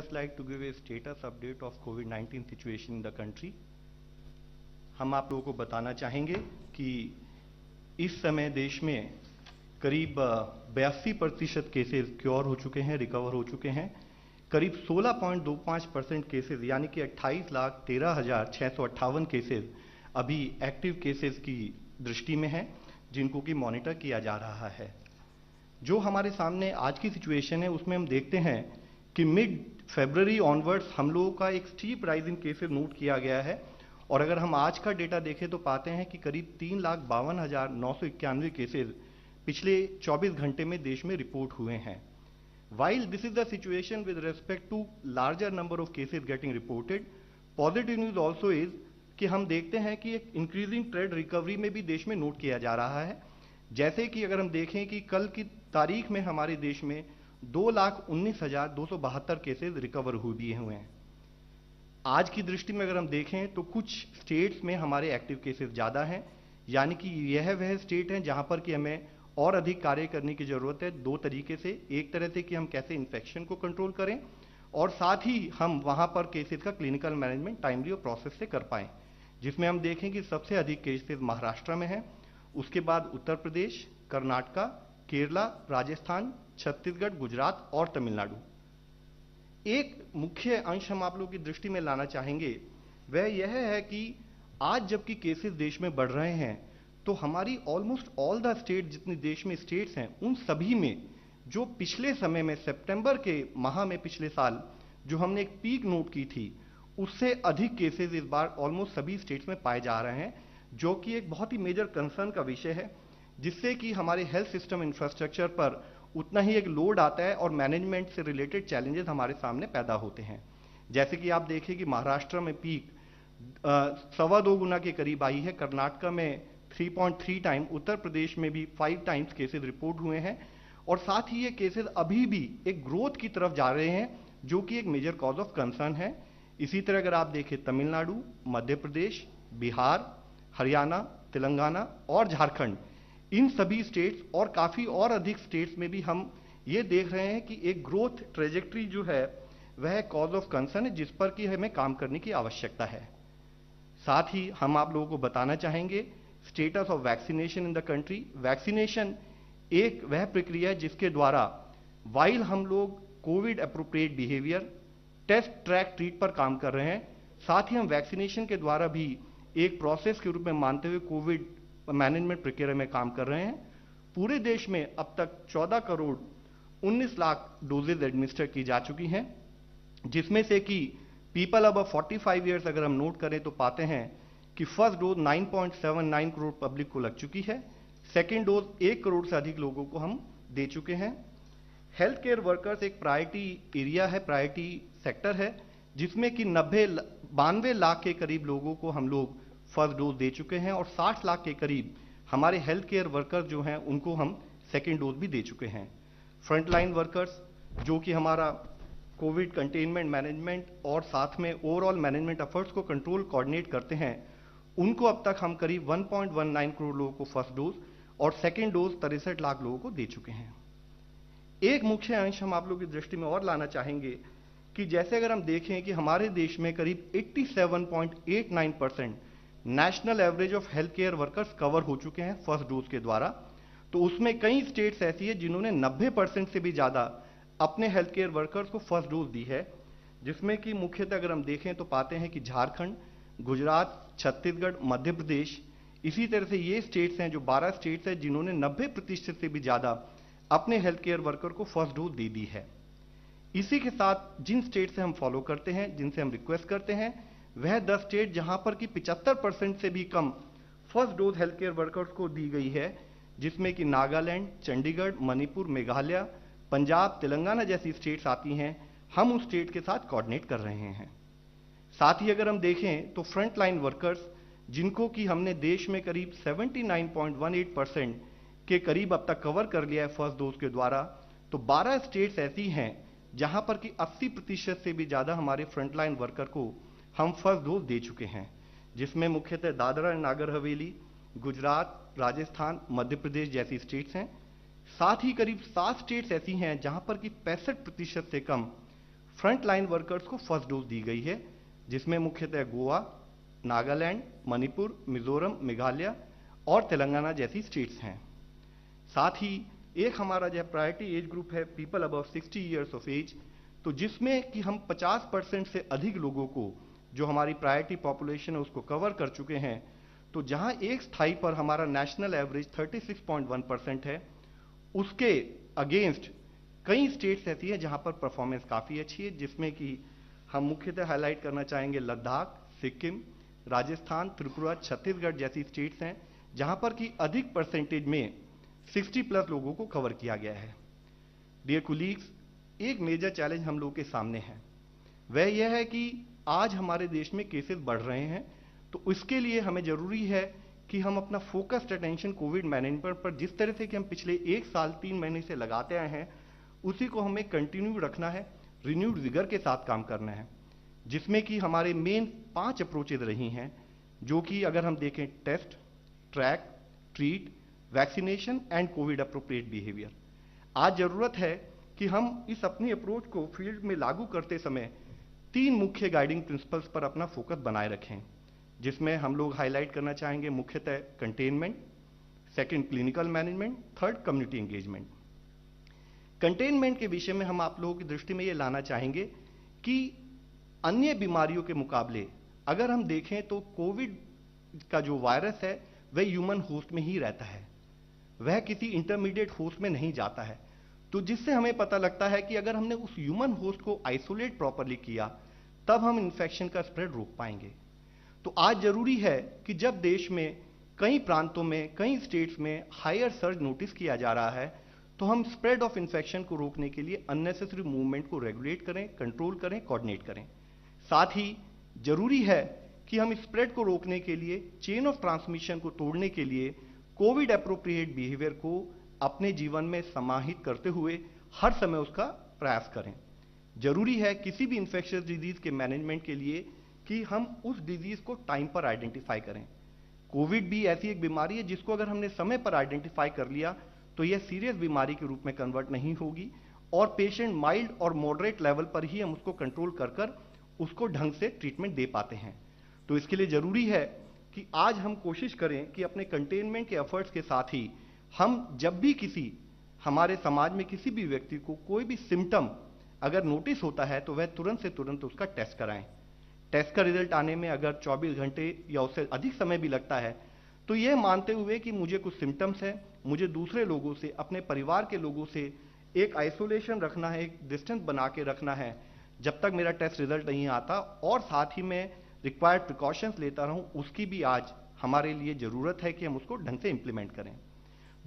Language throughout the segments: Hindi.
just like to give a status update of COVID-19 situation in the country. हम आप लोगों को बताना चाहेंगे कि इस समय देश में करीब 82% केसेस क्योर हो चुके हैं, रिकवर हो चुके हैं। करीब 16.25% केसेस यानी कि 28,13,658 केसेस अभी एक्टिव केसेस की दृष्टि में हैं, जिनको कि मॉनिटर किया जा रहा है। जो हमारे सामने आज की सिचुएशन है उसमें हम देखते हैं कि मिड फरवरी ऑनवर्ड्स हम लोगों का एक steep rise in cases note किया गया है, और अगर हम आज का डेटा देखें तो पाते हैं कि करीब 3,52,991 केसेस पिछले 24 घंटे में देश में रिपोर्ट हुए हैं। While this is the situation with respect to larger number of cases getting reported, positive news also is कि हम देखते हैं कि एक इंक्रीजिंग ट्रेंड रिकवरी में भी देश में नोट किया जा रहा है। जैसे कि अगर हम देखें कि कल की तारीख में हमारे देश में 2,19,272 केसेस रिकवर हुए हैं। आज की दृष्टि में अगर हम देखें तो कुछ स्टेट्स में हमारे एक्टिव केसेस ज़्यादा हैं, यानी कि यह वह स्टेट हैं जहां पर कि हमें और अधिक कार्य करने की जरूरत है। दो तरीके से, एक तरह से कि हम कैसे इन्फेक्शन को कंट्रोल करें, और साथ ही हम वहां पर केसेस का क्लिनिकल मैनेजमेंट टाइमली और प्रोसेस से कर पाएं, जिसमें हम देखें कि सबसे अधिक केसेस महाराष्ट्र में हैं, उसके बाद उत्तर प्रदेश, कर्नाटका, केरला, राजस्थान, छत्तीसगढ़, गुजरात और तमिलनाडु। एक मुख्य अंश हम आप लोगों की दृष्टि में लाना चाहेंगे, वह यह है कि आज जबकि केसेस देश में बढ़ रहे हैं, तो हमारी ऑलमोस्ट ऑल द स्टेट, जितनी देश में स्टेट्स हैं, उन सभी में जो पिछले समय में सितंबर के माह में पिछले साल जो हमने एक पीक नोट की थी, उससे अधिक केसेस इस बार ऑलमोस्ट सभी स्टेट्स में पाए जा रहे हैं, जो कि एक बहुत ही मेजर कंसर्न का विषय है, जिससे कि हमारे हेल्थ सिस्टम इंफ्रास्ट्रक्चर पर उतना ही एक लोड आता है और मैनेजमेंट से रिलेटेड चैलेंजेस हमारे सामने पैदा होते हैं। जैसे कि आप देखें कि महाराष्ट्र में पीक 2.25 गुना के करीब आई है, कर्नाटका में 3.3 टाइम, उत्तर प्रदेश में भी 5 टाइम्स केसेस रिपोर्ट हुए हैं, और साथ ही ये केसेस अभी भी एक ग्रोथ की तरफ जा रहे हैं, जो कि एक मेजर कॉज ऑफ कंसर्न है। इसी तरह अगर आप देखें तमिलनाडु, मध्य प्रदेश, बिहार, हरियाणा, तेलंगाना और झारखंड, इन सभी स्टेट्स और काफी और अधिक स्टेट्स में भी हम ये देख रहे हैं कि एक ग्रोथ ट्रेजेक्ट्री जो है वह कॉज ऑफ कंसर्न है, जिस पर कि हमें काम करने की आवश्यकता है। साथ ही हम आप लोगों को बताना चाहेंगे status of vaccination in the country. Vaccination एक वह प्रक्रिया है जिसके द्वारा वाइल हम लोग COVID appropriate behaviour, test, track, treat पर काम कर रहे हैं, साथ ही हम वैक्सीनेशन के द्वारा भी एक प्रोसेस के रूप में मानते हुए कोविड मैनेजमेंट प्रक्रिया में काम कर रहे हैं। पूरे देश में अब तक 14 करोड़ 19 लाख डोजेज एडमिनिस्टर की जा चुकी हैं, जिसमें से कि पीपल अब 45 ईयर्स अगर हम नोट करें तो पाते हैं कि फर्स्ट डोज 9.79 करोड़ पब्लिक को लग चुकी है, सेकेंड डोज 1 करोड़ से अधिक लोगों को हम दे चुके हैं। हेल्थ केयर वर्कर्स एक प्रायोरिटी एरिया है, प्रायोरिटी सेक्टर है, जिसमें कि 92 लाख के करीब लोगों को हम लोग फर्स्ट डोज दे चुके हैं, और 60 लाख के करीब हमारे हेल्थ केयर वर्कर्स जो हैं उनको हम सेकेंड डोज भी दे चुके हैं। फ्रंटलाइन वर्कर्स जो कि हमारा कोविड कंटेनमेंट मैनेजमेंट और साथ में ओवरऑल मैनेजमेंट एफर्ट्स को कंट्रोल कोऑर्डिनेट करते हैं, उनको अब तक हम करीब 1.19 करोड़ लोगों को फर्स्ट डोज और सेकेंड डोज 63 लाख लोगों को दे चुके हैं। एक मुख्य अंश हम आप लोगों की दृष्टि में और लाना चाहेंगे कि जैसे अगर हम देखें कि हमारे देश में करीब 87.89% national average of health care workers cover हो चुके हैं फर्स्ट डोज के द्वारा, तो उसमें कई स्टेट्स ऐसी है जिन्होंने 90% से भी ज्यादा अपने हेल्थ केयर वर्कर्स को फर्स्ट डोज दी है, जिसमें कि मुख्यतः अगर हम देखें तो पाते हैं कि झारखंड, गुजरात, छत्तीसगढ़, मध्य प्रदेश, इसी तरह से ये स्टेट्स हैं जो 12 स्टेट्स हैं जिन्होंने 90% से भी ज्यादा अपने हेल्थ केयर वर्कर को फर्स्ट डोज दे दी है। इसी के साथ जिन स्टेट से हम फॉलो करते हैं, जिनसे हम रिक्वेस्ट करते हैं, वह 10 स्टेट जहां पर कि 75% से भी come first dose health care workers को दी गई है, जिसमें कि नागालैंड, चंडीगढ़, मणिपुर, मेघालय, पंजाब, तेलंगाना जैसी स्टेट्स आती हैं। हम उस स्टेट के साथ कोऑर्डिनेट कर रहे हैं। साथ ही अगर हम देखें तो फ्रंट लाइन वर्कर्स, जिनको कि हमने देश में करीब 79.18% के करीब अब तक कवर कर लिया है फर्स्ट डोज के द्वारा, तो 12 स्टेट्स ऐसी हैं जहां पर कि 80% से भी ज्यादा हमारे फ्रंटलाइन वर्कर को हम फर्स्ट डोज दे चुके हैं, जिसमें मुख्यतः दादरा एंड नागर हवेली, गुजरात, राजस्थान, मध्य प्रदेश जैसी स्टेट्स हैं। साथ ही करीब 7 स्टेट्स ऐसी हैं जहां पर कि 65% से कम फ्रंट लाइन वर्कर्स को फर्स्ट डोज दी गई है, जिसमें मुख्यतः गोवा, नागालैंड, मणिपुर, मिजोरम, मेघालय और तेलंगाना जैसी स्टेट्स हैं। साथ ही एक हमारा जो प्रायोरिटी एज ग्रुप है people above 60 years of age, तो जिसमें कि हम 50% से अधिक लोगों को जो हमारी प्रायोरिटी पॉपुलेशन है उसको कवर कर चुके हैं। तो जहां एक स्थाई पर हमारा नेशनल एवरेज 36.1% है, उसके अगेंस्ट कई स्टेट्स ऐसी है जहां पर परफॉर्मेंस काफी अच्छी है, जिसमें कि हम मुख्यतः हाईलाइट करना चाहेंगे लद्दाख, सिक्किम, राजस्थान, त्रिपुरा, छत्तीसगढ़ जैसी स्टेट्स हैं जहां पर कि अधिक परसेंटेज में 60+ लोगों को कवर किया गया है। डियर कुलीग्स, एक मेजर चैलेंज हम लोगों के सामने है, वह यह है कि आज हमारे देश में केसेस बढ़ रहे हैं। तो इसके लिए हमें जरूरी है कि हम अपना फोकस्ड अटेंशन कोविड मैनेजमेंट पर जिस तरह से कि हम पिछले 1 साल 3 महीने से लगाते आए हैं, उसी को हमें कंटिन्यू रखना है, रिन्यूड विगर के साथ काम करना है, जिसमें कि हमारे मेन 5 अप्रोचेज रही हैं, जो कि अगर हम देखें test, track, treat, vaccination and COVID appropriate behaviour. आज जरूरत है कि हम इस अपनी अप्रोच को फील्ड में लागू करते समय 3 मुख्य गाइडिंग प्रिंसिपल्स पर अपना फोकस बनाए रखें, जिसमें हम लोग हाईलाइट करना चाहेंगे मुख्यतः containment, second clinical management, third community engagement. Containment के विषय में हम आप लोगों की दृष्टि में ये लाना चाहेंगे कि अन्य बीमारियों के मुकाबले अगर हम देखें तो कोविड का जो वायरस है वह ह्यूमन होस्ट में ही रहता है, वह किसी इंटरमीडिएट होस्ट में नहीं जाता है। तो जिससे हमें पता लगता है कि अगर हमने उस ह्यूमन होस्ट को आइसोलेट प्रॉपरली किया तब हम इन्फेक्शन का स्प्रेड रोक पाएंगे। तो आज जरूरी है कि जब देश में कई प्रांतों में, कई स्टेट्स में हायर सर्ज नोटिस किया जा रहा है, तो हम स्प्रेड ऑफ इन्फेक्शन को रोकने के लिए अननेसेसरी मूवमेंट को रेगुलेट करें, कंट्रोल करें, कोऑर्डिनेट करें। साथ ही जरूरी है कि हम स्प्रेड को रोकने के लिए, चेन ऑफ ट्रांसमिशन को तोड़ने के लिए कोविड एप्रोप्रिएट बिहेवियर को अपने जीवन में समाहित करते हुए हर समय उसका प्रयास करें। जरूरी है किसी भी इंफेक्शियस डिजीज के मैनेजमेंट के लिए कि हम उस डिजीज को टाइम पर आइडेंटिफाई करें। कोविड भी ऐसी एक बीमारी है जिसको अगर हमने समय पर आइडेंटिफाई कर लिया तो यह सीरियस बीमारी के रूप में कन्वर्ट नहीं होगी और पेशेंट माइल्ड और मॉडरेट लेवल पर ही हम उसको कंट्रोल कर उसको ढंग से ट्रीटमेंट दे पाते हैं। तो इसके लिए जरूरी है कि आज हम कोशिश करें कि अपने कंटेनमेंट के एफर्ट्स के साथ ही हम जब भी किसी हमारे समाज में किसी भी व्यक्ति को कोई भी सिम्टम अगर नोटिस होता है तो वह तुरंत से तुरंत उसका टेस्ट कराएं। टेस्ट का रिजल्ट आने में अगर 24 घंटे या उससे अधिक समय भी लगता है तो यह मानते हुए कि मुझे कुछ सिम्टम्स है, मुझे दूसरे लोगों से, अपने परिवार के लोगों से एक आइसोलेशन रखना है, एक डिस्टेंस बना के रखना है जब तक मेरा टेस्ट रिजल्ट नहीं आता, और साथ ही मैं रिक्वायर्ड प्रिकॉशंस लेता रहूं, उसकी भी आज हमारे लिए जरूरत है कि हम उसको ढंग से इंप्लीमेंट करें।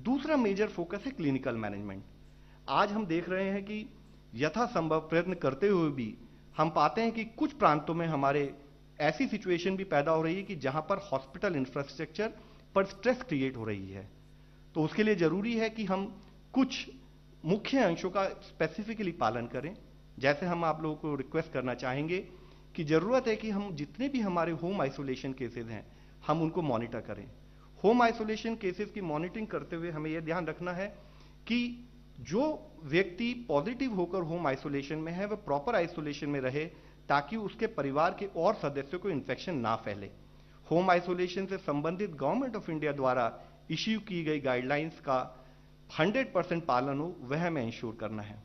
दूसरा मेजर फोकस है क्लिनिकल मैनेजमेंट। आज हम देख रहे हैं कि यथासंभव प्रयत्न करते हुए भी हम पाते हैं कि कुछ प्रांतों में हमारे ऐसी सिचुएशन भी पैदा हो रही है कि जहां पर हॉस्पिटल इंफ्रास्ट्रक्चर पर स्ट्रेस क्रिएट हो रही है। तो उसके लिए जरूरी है कि हम कुछ मुख्य अंशों का स्पेसिफिकली पालन करें। जैसे हम आप लोगों को रिक्वेस्ट करना चाहेंगे कि जरूरत है कि हम जितने भी हमारे होम आइसोलेशन केसेस हैं हम उनको मॉनिटर करें। होम आइसोलेशन केसेस की मॉनिटरिंग करते हुए हमें यह ध्यान रखना है कि जो व्यक्ति पॉजिटिव होकर होम आइसोलेशन में है वह प्रॉपर आइसोलेशन में रहे ताकि उसके परिवार के और सदस्यों को इन्फेक्शन ना फैले। होम आइसोलेशन से संबंधित गवर्नमेंट ऑफ इंडिया द्वारा इश्यू की गई गाइडलाइंस का 100% पालन हो वह हमें इंश्योर करना है।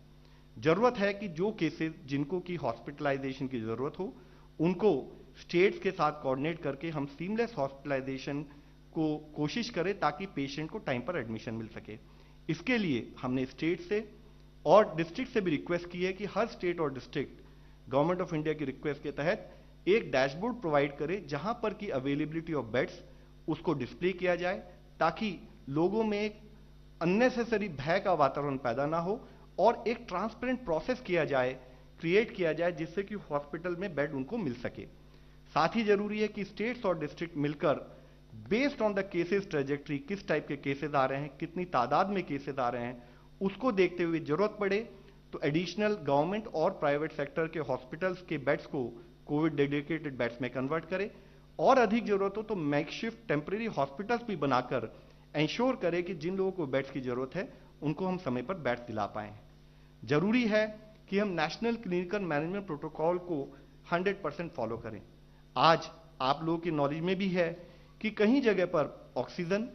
जरूरत है कि जो केसेस जिनको की हॉस्पिटलाइजेशन की जरूरत हो उनको स्टेट्स के साथ कोऑर्डिनेट करके हम सीमलेस हॉस्पिटलाइजेशन को कोशिश करें ताकि पेशेंट को टाइम पर एडमिशन मिल सके। इसके लिए हमने स्टेट से और डिस्ट्रिक्ट से भी रिक्वेस्ट की है कि हर स्टेट और डिस्ट्रिक्ट गवर्नमेंट ऑफ इंडिया की रिक्वेस्ट के तहत एक डैशबोर्ड प्रोवाइड करे जहां पर की अवेलेबिलिटी ऑफ बेड्स उसको डिस्प्ले किया जाए ताकि लोगों में एक अननेसेसरी भय का वातावरण पैदा ना हो और एक ट्रांसपेरेंट प्रोसेस किया जाए, क्रिएट किया जाए जिससे कि हॉस्पिटल में बेड उनको मिल सके। साथ ही जरूरी है कि स्टेट्स और डिस्ट्रिक्ट मिलकर based on the cases trajectory, किस टाइप के केसेस आ रहे हैं, कितनी तादाद में केसेस आ रहे हैं, उसको देखते हुए जरूरत पड़े तो एडिशनल गवर्नमेंट और प्राइवेट सेक्टर के हॉस्पिटल्स के बेड्स को कोविड डेडिकेटेड बेड्स में कन्वर्ट करे और अधिक जरूरत हो तो मेकशिफ्ट टेम्परेरी हॉस्पिटल्स भी बनाकर इंश्योर करे कि जिन लोगों को बेड्स की जरूरत है उनको हम समय पर बेड्स दिला पाएं। जरूरी है कि हम नेशनल क्लिनिकल मैनेजमेंट प्रोटोकॉल को 100% फॉलो करें। आज आप लोगों की नॉलेज में भी है कि कहीं जगह पर ऑक्सीजन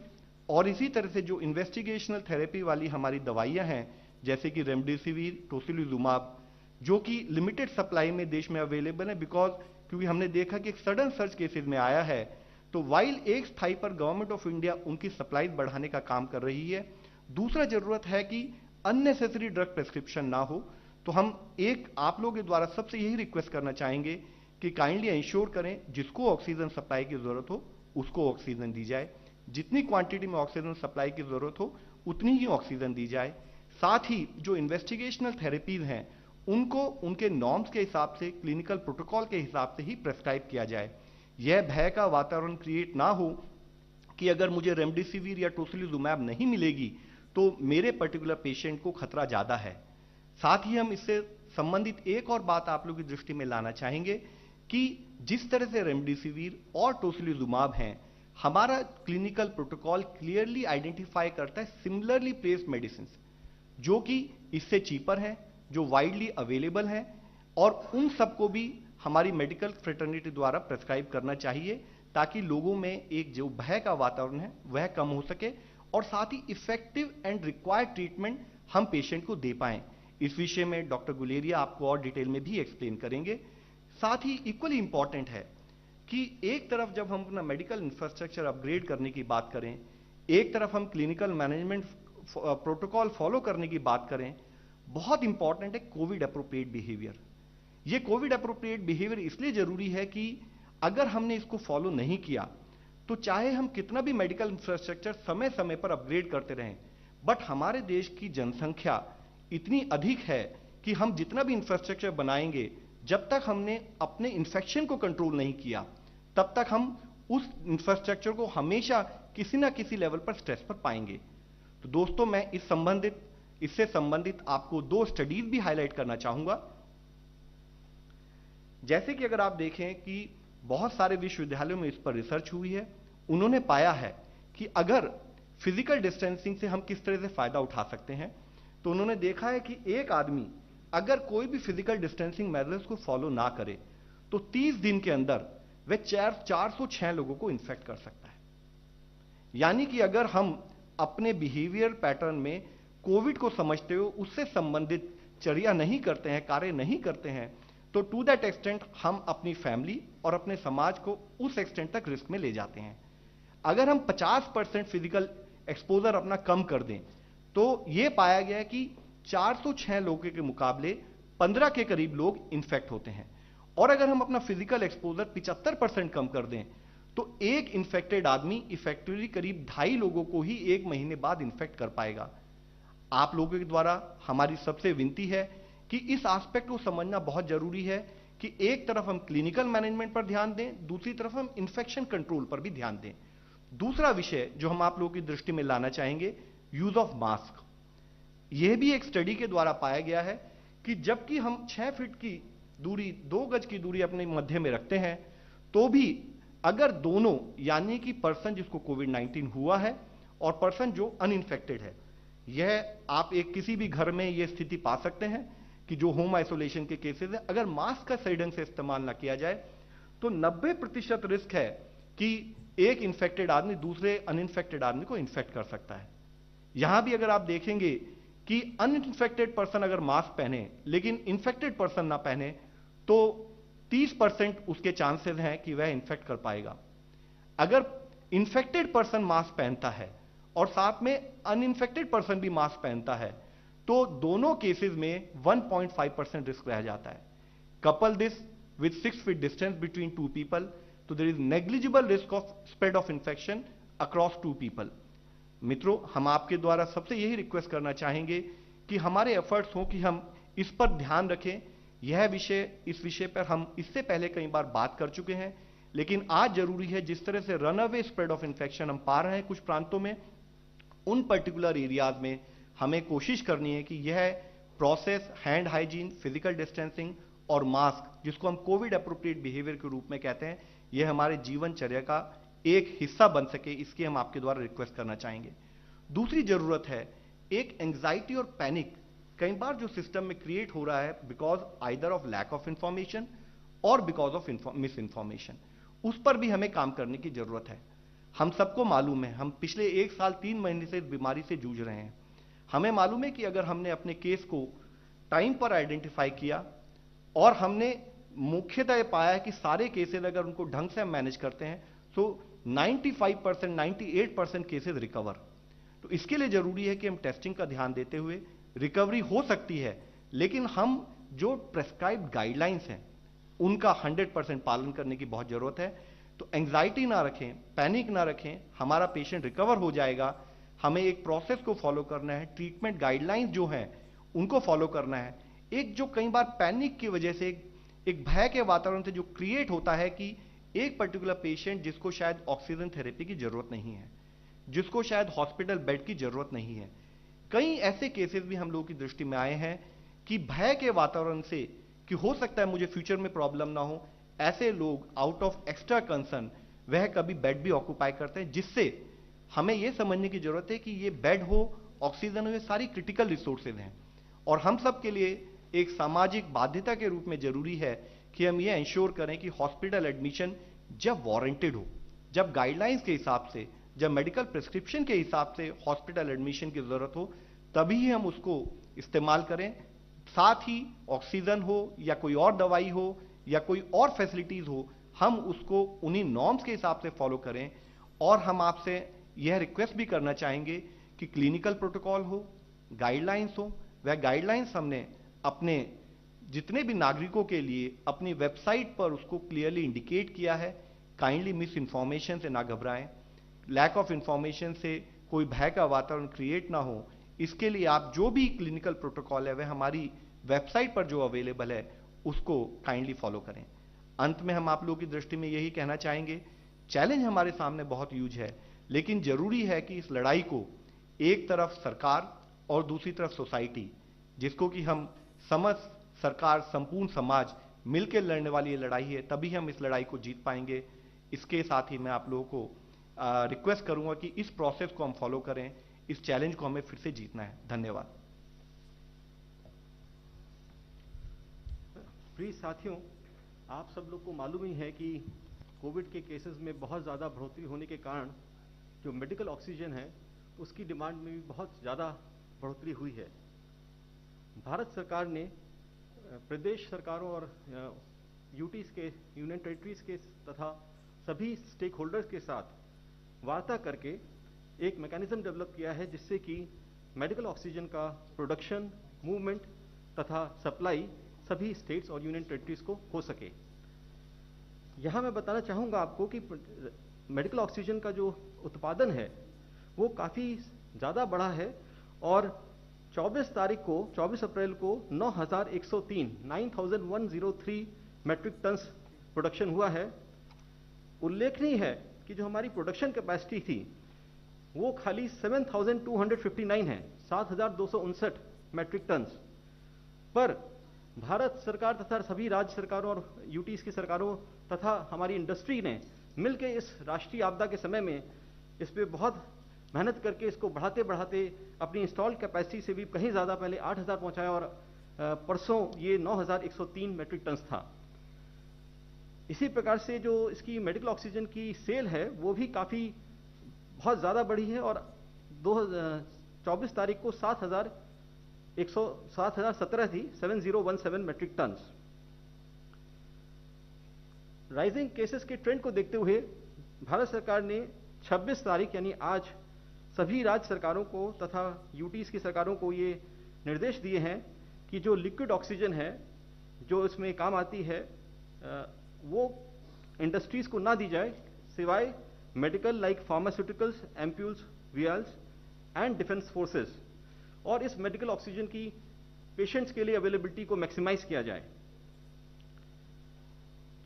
और इसी तरह से जो इन्वेस्टिगेशनल थेरेपी वाली हमारी दवाइयां हैं, जैसे कि रेमडेसिविर, टोसिलिजुमाब, जो कि लिमिटेड सप्लाई में देश में अवेलेबल है, क्योंकि हमने देखा कि एक सडन सर्च केसेस में आया है। तो वाइल एक स्थाई पर गवर्नमेंट ऑफ इंडिया उनकी सप्लाई बढ़ाने का काम कर रही है। दूसरा जरूरत है कि अननेसेसरी ड्रग प्रेस्क्रिप्शन ना हो। तो हम आप लोगों के द्वारा सबसे यही रिक्वेस्ट करना चाहेंगे कि काइंडली इंश्योर करें जिसको ऑक्सीजन सप्लाई की जरूरत हो उसको ऑक्सीजन दी जाए, जितनी क्वांटिटी में ऑक्सीजन सप्लाई की जरूरत हो उतनी ही ऑक्सीजन दी जाए। साथ ही जो इन्वेस्टिगेशनल थेरेपीज हैं उनको उनके नॉर्म्स के हिसाब से, क्लिनिकल प्रोटोकॉल के हिसाब से ही प्रेस्क्राइब किया जाए। यह भय का वातावरण क्रिएट ना हो कि अगर मुझे रेमडेसिविर या टोसिलिजुमैब नहीं मिलेगी तो मेरे पर्टिकुलर पेशेंट को खतरा ज्यादा है। साथ ही हम इससे संबंधित एक और बात आप लोगों की दृष्टि में लाना चाहेंगे कि जिस तरह से रेमडेसिविर और टोसिलिजुमैब हैं, हमारा क्लिनिकल प्रोटोकॉल क्लियरली आइडेंटिफाई करता है सिमिलरली प्लेस्ड मेडिसिन जो कि इससे चीपर है, जो वाइडली अवेलेबल है, और उन सबको भी हमारी मेडिकल फ्रेटर्निटी द्वारा प्रेस्क्राइब करना चाहिए ताकि लोगों में एक जो भय का वातावरण है वह कम हो सके और साथ ही इफेक्टिव एंड रिक्वायर्ड ट्रीटमेंट हम पेशेंट को दे पाएं। इस विषय में डॉक्टर गुलेरिया आपको और डिटेल में भी एक्सप्लेन करेंगे। साथ ही इक्वली इंपॉर्टेंट है कि एक तरफ जब हम अपना मेडिकल इंफ्रास्ट्रक्चर अपग्रेड करने की बात करें, एक तरफ हम क्लिनिकल मैनेजमेंट प्रोटोकॉल फॉलो करने की बात करें, बहुत इंपॉर्टेंट है कोविड अप्रोप्रिएट बिहेवियर। ये कोविड अप्रोप्रिएट बिहेवियर इसलिए जरूरी है कि अगर हमने इसको फॉलो नहीं किया तो चाहे हम कितना भी मेडिकल इंफ्रास्ट्रक्चर समय समय पर अपग्रेड करते रहें, बट हमारे देश की जनसंख्या इतनी अधिक है कि हम जितना भी इंफ्रास्ट्रक्चर बनाएंगे, जब तक हमने अपने इन्फेक्शन को कंट्रोल नहीं किया तब तक हम उस इंफ्रास्ट्रक्चर को हमेशा किसी ना किसी लेवल पर स्ट्रेस पर पाएंगे। तो दोस्तों, मैं इससे संबंधित आपको 2 स्टडीज भी हाईलाइट करना चाहूंगा। जैसे कि अगर आप देखें कि बहुत सारे विश्वविद्यालयों में इस पर रिसर्च हुई है, उन्होंने पाया है कि अगर फिजिकल डिस्टेंसिंग से हम किस तरह से फायदा उठा सकते हैं, तो उन्होंने देखा है कि एक आदमी अगर कोई भी फिजिकल डिस्टेंसिंग मेजर्स को फॉलो ना करे तो 30 दिन के अंदर वह 406 लोगों को इन्फेक्ट कर सकता है। यानी कि अगर हम अपने बिहेवियर पैटर्न में कोविड को समझते हुए उससे संबंधित चर्या नहीं करते हैं, कार्य नहीं करते हैं, तो टू दैट एक्सटेंट हम अपनी फैमिली और अपने समाज को उस एक्सटेंट तक रिस्क में ले जाते हैं। अगर हम 50% फिजिकल एक्सपोजर अपना कम कर दें तो यह पाया गया है कि 406 लोगों के मुकाबले 15 के करीब लोग इन्फेक्ट होते हैं। और अगर हम अपना फिजिकल एक्सपोजर 75% कम कर दें तो एक इन्फेक्टेड आदमी इफेक्टिवली करीब 2.5 लोगों को ही 1 महीने बाद इन्फेक्ट कर पाएगा। आप लोगों के द्वारा हमारी सबसे विनती है कि इस एस्पेक्ट को समझना बहुत जरूरी है कि एक तरफ हम क्लिनिकल मैनेजमेंट पर ध्यान दें, दूसरी तरफ हम इन्फेक्शन कंट्रोल पर भी ध्यान दें। दूसरा विषय जो हम आप लोगों की दृष्टि में लाना चाहेंगे, यूज ऑफ मास्क। यह भी एक स्टडी के द्वारा पाया गया है कि जबकि हम 6 फीट की दूरी, 2 गज की दूरी अपने मध्य में रखते हैं, तो भी अगर दोनों, यानी कि पर्सन जिसको कोविड-19 हुआ है और पर्सन जो अनइन्फेक्टेड है, यह आप एक किसी भी घर में यह स्थिति पा सकते हैं कि जो होम आइसोलेशन के केसेस है, अगर मास्क का सही ढंग से इस्तेमाल ना किया जाए तो 90% रिस्क है कि एक इन्फेक्टेड आदमी दूसरे अनइन्फेक्टेड आदमी को इन्फेक्ट कर सकता है। यहां भी अगर आप देखेंगे कि अनइन्फेक्टेड पर्सन अगर मास्क पहने लेकिन इन्फेक्टेड पर्सन ना पहने तो 30% उसके चांसेस हैं कि वह इन्फेक्ट कर पाएगा। अगर इन्फेक्टेड पर्सन मास्क पहनता है और साथ में अनइन्फेक्टेड पर्सन भी मास्क पहनता है तो दोनों केसेस में 1.5% रिस्क रह जाता है। Couple this with 6 feet distance between 2 people, तो there is negligible risk of spread of infection across 2 people. मित्रों, हम आपके द्वारा सबसे यही रिक्वेस्ट करना चाहेंगे कि हमारे एफर्ट्स हों कि हम इस पर ध्यान रखें। इस विषय पर हम इससे पहले कई बार बात कर चुके हैं, लेकिन आज जरूरी है, जिस तरह से रनअवे स्प्रेड ऑफ इन्फेक्शन हम पा रहे हैं कुछ प्रांतों में, उन पर्टिकुलर एरियाज में हमें कोशिश करनी है कि यह process, hand hygiene, physical distancing और मास्क, जिसको हम कोविड अप्रोप्रिएट बिहेवियर के रूप में कहते हैं, यह हमारे जीवनचर्या का एक हिस्सा बन सके, इसकी हम आपके द्वारा रिक्वेस्ट करना चाहेंगे। दूसरी जरूरत है, एक एंग्जाइटी और पैनिक कई बार जो सिस्टम में क्रिएट हो रहा है because either of lack of information और बिकॉज ऑफ मिस इंफॉर्मेशन, उस पर भी हमें काम करने की जरूरत है। हम सबको मालूम है, हम पिछले 1 साल 3 महीने से इस बीमारी से जूझ रहे हैं। हमें मालूम है कि अगर हमने अपने केस को टाइम पर आइडेंटिफाई किया और हमने मुख्यतः पाया कि सारे केसेस अगर उनको ढंग से हम मैनेज करते हैं तो 95% 98% केसेस रिकवर। तो इसके लिए जरूरी है कि हम टेस्टिंग का ध्यान देते हुए, रिकवरी हो सकती है लेकिन हम जो प्रेस्क्राइब्ड गाइडलाइंस हैं उनका 100% पालन करने की बहुत जरूरत है। तो एंग्जाइटी ना रखें, पैनिक ना रखें, हमारा पेशेंट रिकवर हो जाएगा। हमें एक प्रोसेस को फॉलो करना है, ट्रीटमेंट गाइडलाइंस जो हैं उनको फॉलो करना है। एक जो कई बार पैनिक की वजह से एक भय के वातावरण से जो क्रिएट होता है कि एक पर्टिकुलर पेशेंट जिसको शायद ऑक्सीजन थेरेपी की जरूरत नहीं है, जिसको शायद हॉस्पिटल बेड की जरूरत नहीं है, कई ऐसे केसेस भी हम लोगों की दृष्टि में आए हैं कि भय के वातावरण से कि हो सकता है मुझे फ्यूचर में प्रॉब्लम ना हो, ऐसे लोग आउट ऑफ एक्स्ट्रा कंसर्न वह कभी बेड भी ऑक्यूपाई करते हैं, जिससे हमें यह समझने की जरूरत है कि ये बेड हो, ऑक्सीजन हो, ये सारी क्रिटिकल रिसोर्सेज हैं और हम सब के लिए एक सामाजिक बाध्यता के रूप में जरूरी है कि हम ये इंश्योर करें कि हॉस्पिटल एडमिशन जब वारंटेड हो, जब गाइडलाइंस के हिसाब से, जब मेडिकल प्रिस्क्रिप्शन के हिसाब से हॉस्पिटल एडमिशन की जरूरत हो, तभी ही हम उसको इस्तेमाल करें। साथ ही ऑक्सीजन हो या कोई और दवाई हो या कोई और फैसिलिटीज हो, हम उसको उन्हीं नॉर्म्स के हिसाब से फॉलो करें। और हम आपसे यह रिक्वेस्ट भी करना चाहेंगे कि क्लिनिकल प्रोटोकॉल हो, गाइडलाइंस हो, वह गाइडलाइंस हमने अपने जितने भी नागरिकों के लिए अपनी वेबसाइट पर उसको क्लियरली इंडिकेट किया है। काइंडली मिस इंफॉर्मेशन से ना घबराएं, लैक ऑफ इंफॉर्मेशन से कोई भय का वातावरण क्रिएट ना हो, इसके लिए आप जो भी क्लिनिकल प्रोटोकॉल है वह हमारी वेबसाइट पर जो अवेलेबल है उसको काइंडली फॉलो करें। अंत में हम आप लोगों की दृष्टि में यही कहना चाहेंगे, चैलेंज हमारे सामने बहुत ह्यूज है, लेकिन जरूरी है कि इस लड़ाई को एक तरफ सरकार और दूसरी तरफ सोसाइटी, जिसको कि हम समस्त सरकार, संपूर्ण समाज मिलकर लड़ने वाली ये लड़ाई है, तभी हम इस लड़ाई को जीत पाएंगे। इसके साथ ही मैं आप लोगों को रिक्वेस्ट करूंगा कि इस प्रोसेस को हम फॉलो करें, इस चैलेंज को हमें फिर से जीतना है। धन्यवाद। प्रिय साथियों, आप सब लोग को मालूम ही है कि कोविड के केसेस में बहुत ज़्यादा बढ़ोतरी होने के कारण जो मेडिकल ऑक्सीजन है उसकी डिमांड में भी बहुत ज़्यादा बढ़ोतरी हुई है। भारत सरकार ने प्रदेश सरकारों और यूटीज के, यूनियन टेरिटरीज के तथा सभी स्टेक होल्डर्स के साथ वार्ता करके एक मैकेनिज्म डेवलप किया है जिससे कि मेडिकल ऑक्सीजन का प्रोडक्शन, मूवमेंट तथा सप्लाई सभी स्टेट्स और यूनियन टेरिटरीज को हो सके। यहाँ मैं बताना चाहूँगा आपको कि मेडिकल ऑक्सीजन का जो उत्पादन है वो काफ़ी ज़्यादा बढ़ा है और 24 अप्रैल को 9,103 मेट्रिक टन्स प्रोडक्शन हुआ है। उल्लेखनीय है कि जो हमारी प्रोडक्शन कैपेसिटी थी वो खाली 7,259 है, 7,259 मेट्रिक टन्स। पर भारत सरकार तथा सभी राज्य सरकारों और यूटीज की सरकारों तथा हमारी इंडस्ट्री ने मिलकर इस राष्ट्रीय आपदा के समय में इस पे बहुत मेहनत करके इसको बढ़ाते बढ़ाते अपनी इंस्टॉल कैपेसिटी से भी कहीं ज़्यादा पहले 8,000 पहुंचाया और परसों ये 9,103 मेट्रिक टन्स था। इसी प्रकार से जो इसकी मेडिकल ऑक्सीजन की सेल है वो भी काफ़ी बहुत ज़्यादा बढ़ी है और 24 तारीख को 7,017 थी, 7,017 मेट्रिक टन्स। राइजिंग केसेस के ट्रेंड को देखते हुए भारत सरकार ने 26 तारीख यानी आज सभी राज्य सरकारों को तथा यूटीज की सरकारों को ये निर्देश दिए हैं कि जो लिक्विड ऑक्सीजन है जो इसमें काम आती है वो इंडस्ट्रीज को ना दी जाए सिवाय medical like pharmaceuticals, ampoules, vials and defence forces, और इस मेडिकल ऑक्सीजन की पेशेंट्स के लिए अवेलेबिलिटी को मैक्सिमाइज किया जाए।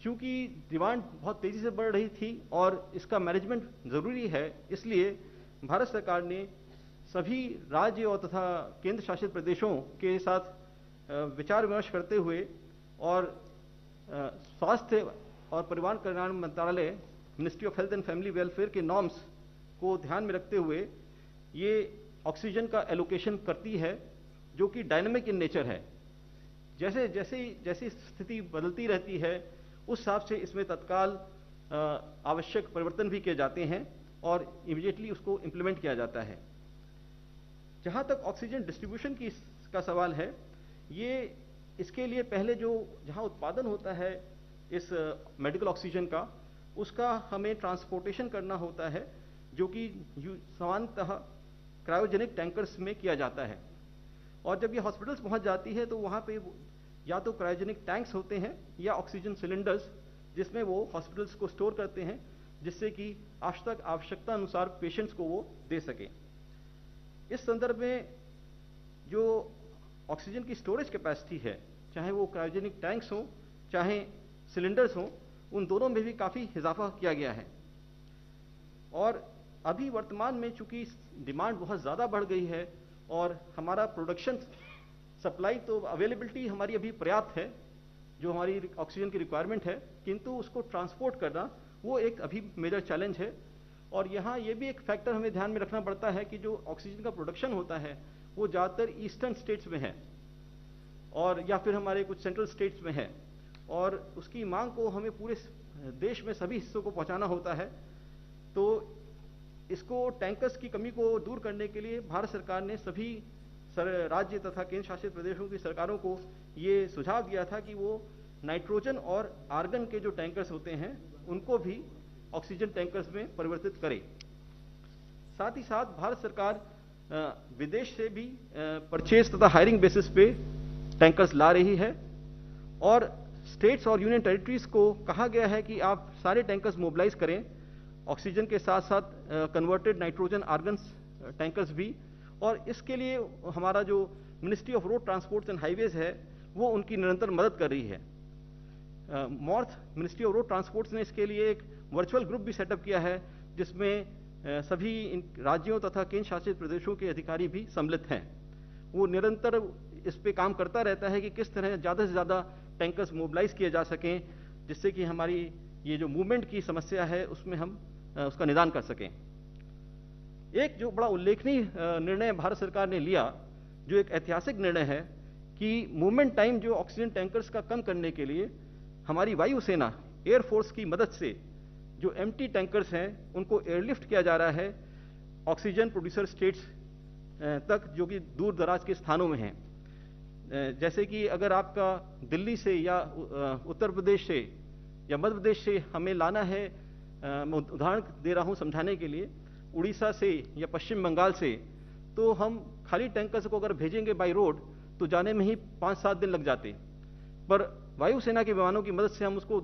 क्योंकि डिमांड बहुत तेजी से बढ़ रही थी और इसका मैनेजमेंट जरूरी है, इसलिए भारत सरकार ने सभी राज्य और तथा केंद्र शासित प्रदेशों के साथ विचार विमर्श करते हुए और स्वास्थ्य और परिवार कल्याण मंत्रालय, ministry of health and family welfare के नॉर्म्स को ध्यान में रखते हुए ये ऑक्सीजन का एलोकेशन करती है जो कि डायनामिक इन नेचर है। जैसे जैसी स्थिति बदलती रहती है उस हिसाब से इसमें तत्काल आवश्यक परिवर्तन भी किए जाते हैं और इमीडिएटली उसको इंप्लीमेंट किया जाता है। जहां तक ऑक्सीजन डिस्ट्रीब्यूशन का सवाल है, ये इसके लिए पहले जो जहां उत्पादन होता है इस मेडिकल ऑक्सीजन का, उसका हमें ट्रांसपोर्टेशन करना होता है, जो कि सामान्यतः क्रायोजेनिक टैंकर्स में किया जाता है। और जब ये हॉस्पिटल्स पहुंच जाती है तो वहां पे या तो क्रायोजेनिक टैंक्स होते हैं या ऑक्सीजन सिलेंडर्स, जिसमें वो हॉस्पिटल्स को स्टोर करते हैं, जिससे कि आवश्यकता अनुसार पेशेंट्स को वो दे सके। इस संदर्भ में जो ऑक्सीजन की स्टोरेज कैपेसिटी है, चाहे वो क्रायोजेनिक टैंक्स हों चाहे सिलेंडर्स हों, उन दोनों में भी काफ़ी इजाफा किया गया है। और अभी वर्तमान में चूंकि डिमांड बहुत ज़्यादा बढ़ गई है और हमारा प्रोडक्शन सप्लाई तो अवेलेबिलिटी हमारी अभी पर्याप्त है, जो हमारी ऑक्सीजन की रिक्वायरमेंट है, किंतु उसको ट्रांसपोर्ट करना वो एक अभी मेजर चैलेंज है। और यहाँ ये भी एक फैक्टर हमें ध्यान में रखना पड़ता है कि जो ऑक्सीजन का प्रोडक्शन होता है वो ज़्यादातर ईस्टर्न स्टेट्स में है और या फिर हमारे कुछ सेंट्रल स्टेट्स में है, और उसकी मांग को हमें पूरे देश में सभी हिस्सों को पहुंचाना होता है। तो इसको टैंकर्स की कमी को दूर करने के लिए भारत सरकार ने सभी राज्य तथा केंद्र शासित प्रदेशों की सरकारों को ये सुझाव दिया था कि वो नाइट्रोजन और आर्गन के जो टैंकर्स होते हैं उनको भी ऑक्सीजन टैंकर्स में परिवर्तित करें। साथ ही साथ भारत सरकार विदेश से भी परचेज तथा हायरिंग बेसिस पे टैंकर्स ला रही है, और स्टेट्स और यूनियन टेरिटरीज को कहा गया है कि आप सारे टैंकर्स मोबिलाइज करें, ऑक्सीजन के साथ साथ कन्वर्टेड नाइट्रोजन आर्गन्स टैंकर्स भी। और इसके लिए हमारा जो ministry of road transport and highways है वो उनकी निरंतर मदद कर रही है। मॉर्थ मिनिस्ट्री ऑफ रोड ट्रांसपोर्ट ने इसके लिए एक वर्चुअल ग्रुप भी सेटअप किया है, जिसमें सभी राज्यों तथा केंद्र शासित प्रदेशों के अधिकारी भी सम्मिलित हैं। वो निरंतर इस पे काम करता रहता है कि किस तरह ज़्यादा से ज़्यादा टैंकर्स मोबिलाइज किए जा सकें, जिससे कि हमारी ये जो मूवमेंट की समस्या है उसमें हम उसका निदान कर सकें। एक जो बड़ा उल्लेखनीय निर्णय भारत सरकार ने लिया, जो एक ऐतिहासिक निर्णय है, कि मूवमेंट टाइम जो ऑक्सीजन टैंकर्स का कम करने के लिए हमारी वायुसेना एयरफोर्स की मदद से जो एम्प्टी टैंकर्स हैं उनको एयरलिफ्ट किया जा रहा है ऑक्सीजन प्रोड्यूसर स्टेट्स तक, जो कि दूर दराज के स्थानों में हैं। जैसे कि अगर आपका दिल्ली से या उत्तर प्रदेश से या मध्य प्रदेश से हमें लाना है, मैं उदाहरण दे रहा हूं समझाने के लिए, उड़ीसा से या पश्चिम बंगाल से, तो हम खाली टैंकर्स को अगर भेजेंगे बाय रोड तो जाने में ही 5-7 दिन लग जाते, पर वायुसेना के विमानों की मदद से हम उसको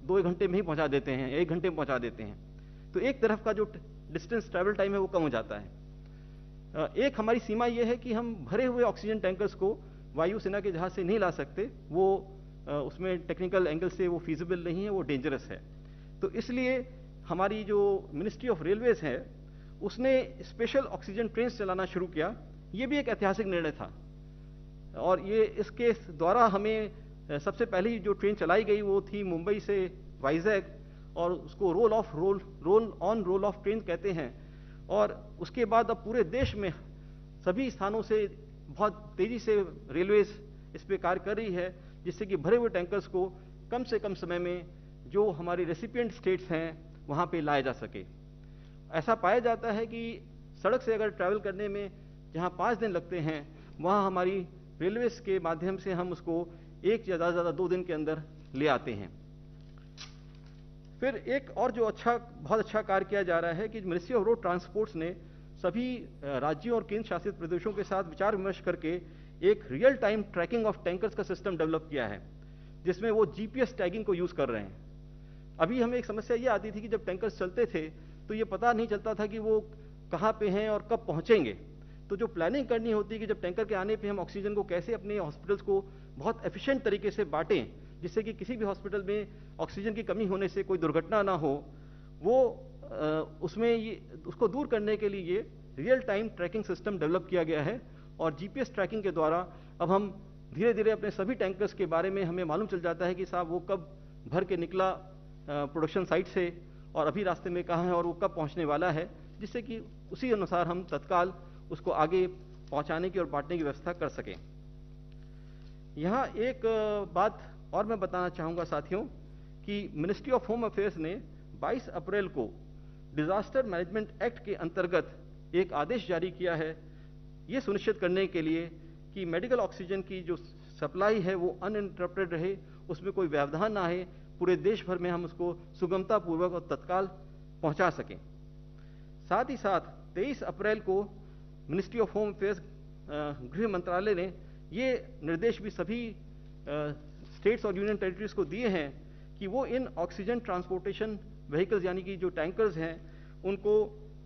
2 घंटे में ही पहुंचा देते हैं, 1 घंटे में पहुंचा देते हैं। तो एक तरफ का जो डिस्टेंस ट्रैवल टाइम है वो कम हो जाता है। एक हमारी सीमा यह है कि हम भरे हुए ऑक्सीजन टैंकर्स को वायुसेना के जहाज से नहीं ला सकते, वो उसमें टेक्निकल एंगल से वो फीजिबल नहीं है, वो डेंजरस है। तो इसलिए हमारी जो मिनिस्ट्री ऑफ रेलवेज है उसने स्पेशल ऑक्सीजन ट्रेन चलाना शुरू किया। ये भी एक ऐतिहासिक निर्णय था, और ये इसके द्वारा हमें सबसे पहली जो ट्रेन चलाई गई वो थी मुंबई से वाइजैग, और उसको roll on roll of train कहते हैं। और उसके बाद अब पूरे देश में सभी स्थानों से बहुत तेजी से रेलवेज इस पे कार्य कर रही है, जिससे कि भरे हुए टैंकर्स को कम से कम समय में जो हमारी रेसिपिएंट स्टेट्स हैं वहां पे लाया जा सके। ऐसा पाया जाता है कि सड़क से अगर ट्रैवल करने में जहां 5 दिन लगते हैं, वहां हमारी रेलवेज के माध्यम से हम उसको 1 या ज़्यादा 2 दिन के अंदर ले आते हैं। फिर एक और जो बहुत अच्छा कार्य किया जा रहा है कि मिनिस्ट्री ऑफ रोड ट्रांसपोर्ट्स ने सभी राज्यों और केंद्र शासित प्रदेशों के साथ विचार विमर्श करके एक real time tracking of tankers का सिस्टम डेवलप किया है, जिसमें वो जीपीएस टैगिंग को यूज कर रहे हैं। अभी हमें एक समस्या ये आती थी कि जब टैंकर्स चलते थे तो ये पता नहीं चलता था कि वो कहाँ पे हैं और कब पहुंचेंगे। तो जो प्लानिंग करनी होती है कि जब टैंकर के आने पे हम ऑक्सीजन को कैसे अपने हॉस्पिटल्स को बहुत एफिशिएंट तरीके से बांटें, जिससे कि किसी भी हॉस्पिटल में ऑक्सीजन की कमी होने से कोई दुर्घटना ना हो, वो उसको दूर करने के लिए ये real time tracking system develop किया गया है। और जीपीएस ट्रैकिंग के द्वारा अब हम धीरे धीरे अपने सभी टैंकर्स के बारे में हमें मालूम चल जाता है कि साहब वो कब भर के निकला प्रोडक्शन साइट से और अभी रास्ते में कहाँ है और वो कब पहुँचने वाला है, जिससे कि उसी अनुसार हम तत्काल उसको आगे पहुंचाने की और बांटने की व्यवस्था कर सकें। यहाँ एक बात और मैं बताना चाहूँगा साथियों कि मिनिस्ट्री ऑफ होम अफेयर्स ने 22 अप्रैल को डिजास्टर मैनेजमेंट एक्ट के अंतर्गत एक आदेश जारी किया है, ये सुनिश्चित करने के लिए कि मेडिकल ऑक्सीजन की जो सप्लाई है वो अनइंटरप्टेड रहे, उसमें कोई व्यवधान ना आए, पूरे देश भर में हम उसको सुगमता पूर्वक और तत्काल पहुंचा सकें। साथ ही साथ 23 अप्रैल को मिनिस्ट्री ऑफ होम अफेयर्स गृह मंत्रालय ने ये निर्देश भी सभी स्टेट्स और यूनियन टेरिटरीज को दिए हैं कि वो इन ऑक्सीजन ट्रांसपोर्टेशन व्हीकल्स यानी कि जो टैंकर्स हैं उनको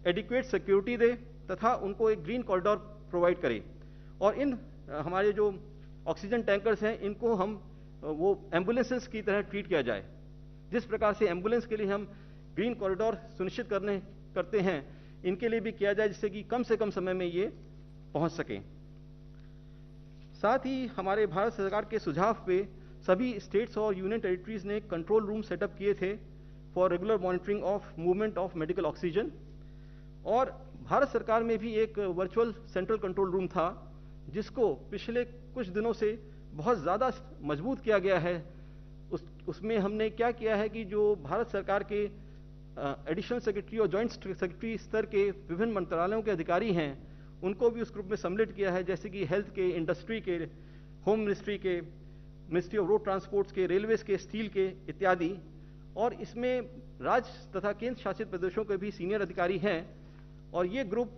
एडिक्वेट सिक्योरिटी दे तथा उनको एक ग्रीन कॉरिडोर प्रोवाइड करे। और इन हमारे जो ऑक्सीजन टैंकर्स हैं इनको हम वो एम्बुलेंसेस की तरह ट्रीट किया जाए। जिस प्रकार से एम्बुलेंस के लिए हम ग्रीन कॉरिडोर सुनिश्चित करते हैं, इनके लिए भी किया जाए जिससे कि कम से कम समय में ये पहुंच सके। साथ ही हमारे भारत सरकार के सुझाव पे सभी स्टेट्स और यूनियन टेरिटरीज ने कंट्रोल रूम सेटअप किए थे for regular monitoring of movement of medical oxygen. और भारत सरकार में भी एक वर्चुअल सेंट्रल कंट्रोल रूम था जिसको पिछले कुछ दिनों से बहुत ज़्यादा मजबूत किया गया है। उसमें हमने क्या किया है कि जो भारत सरकार के एडिशनल सेक्रेटरी और जॉइंट सेक्रेटरी स्तर के विभिन्न मंत्रालयों के अधिकारी हैं उनको भी उस ग्रुप में सम्मिलित किया है, जैसे कि हेल्थ के, इंडस्ट्री के, होम मिनिस्ट्री के, मिनिस्ट्री ऑफ रोड ट्रांसपोर्ट्स के, रेलवेज के, स्टील के इत्यादि। और इसमें राज्य तथा केंद्र शासित प्रदेशों के भी सीनियर अधिकारी हैं। और ये ग्रुप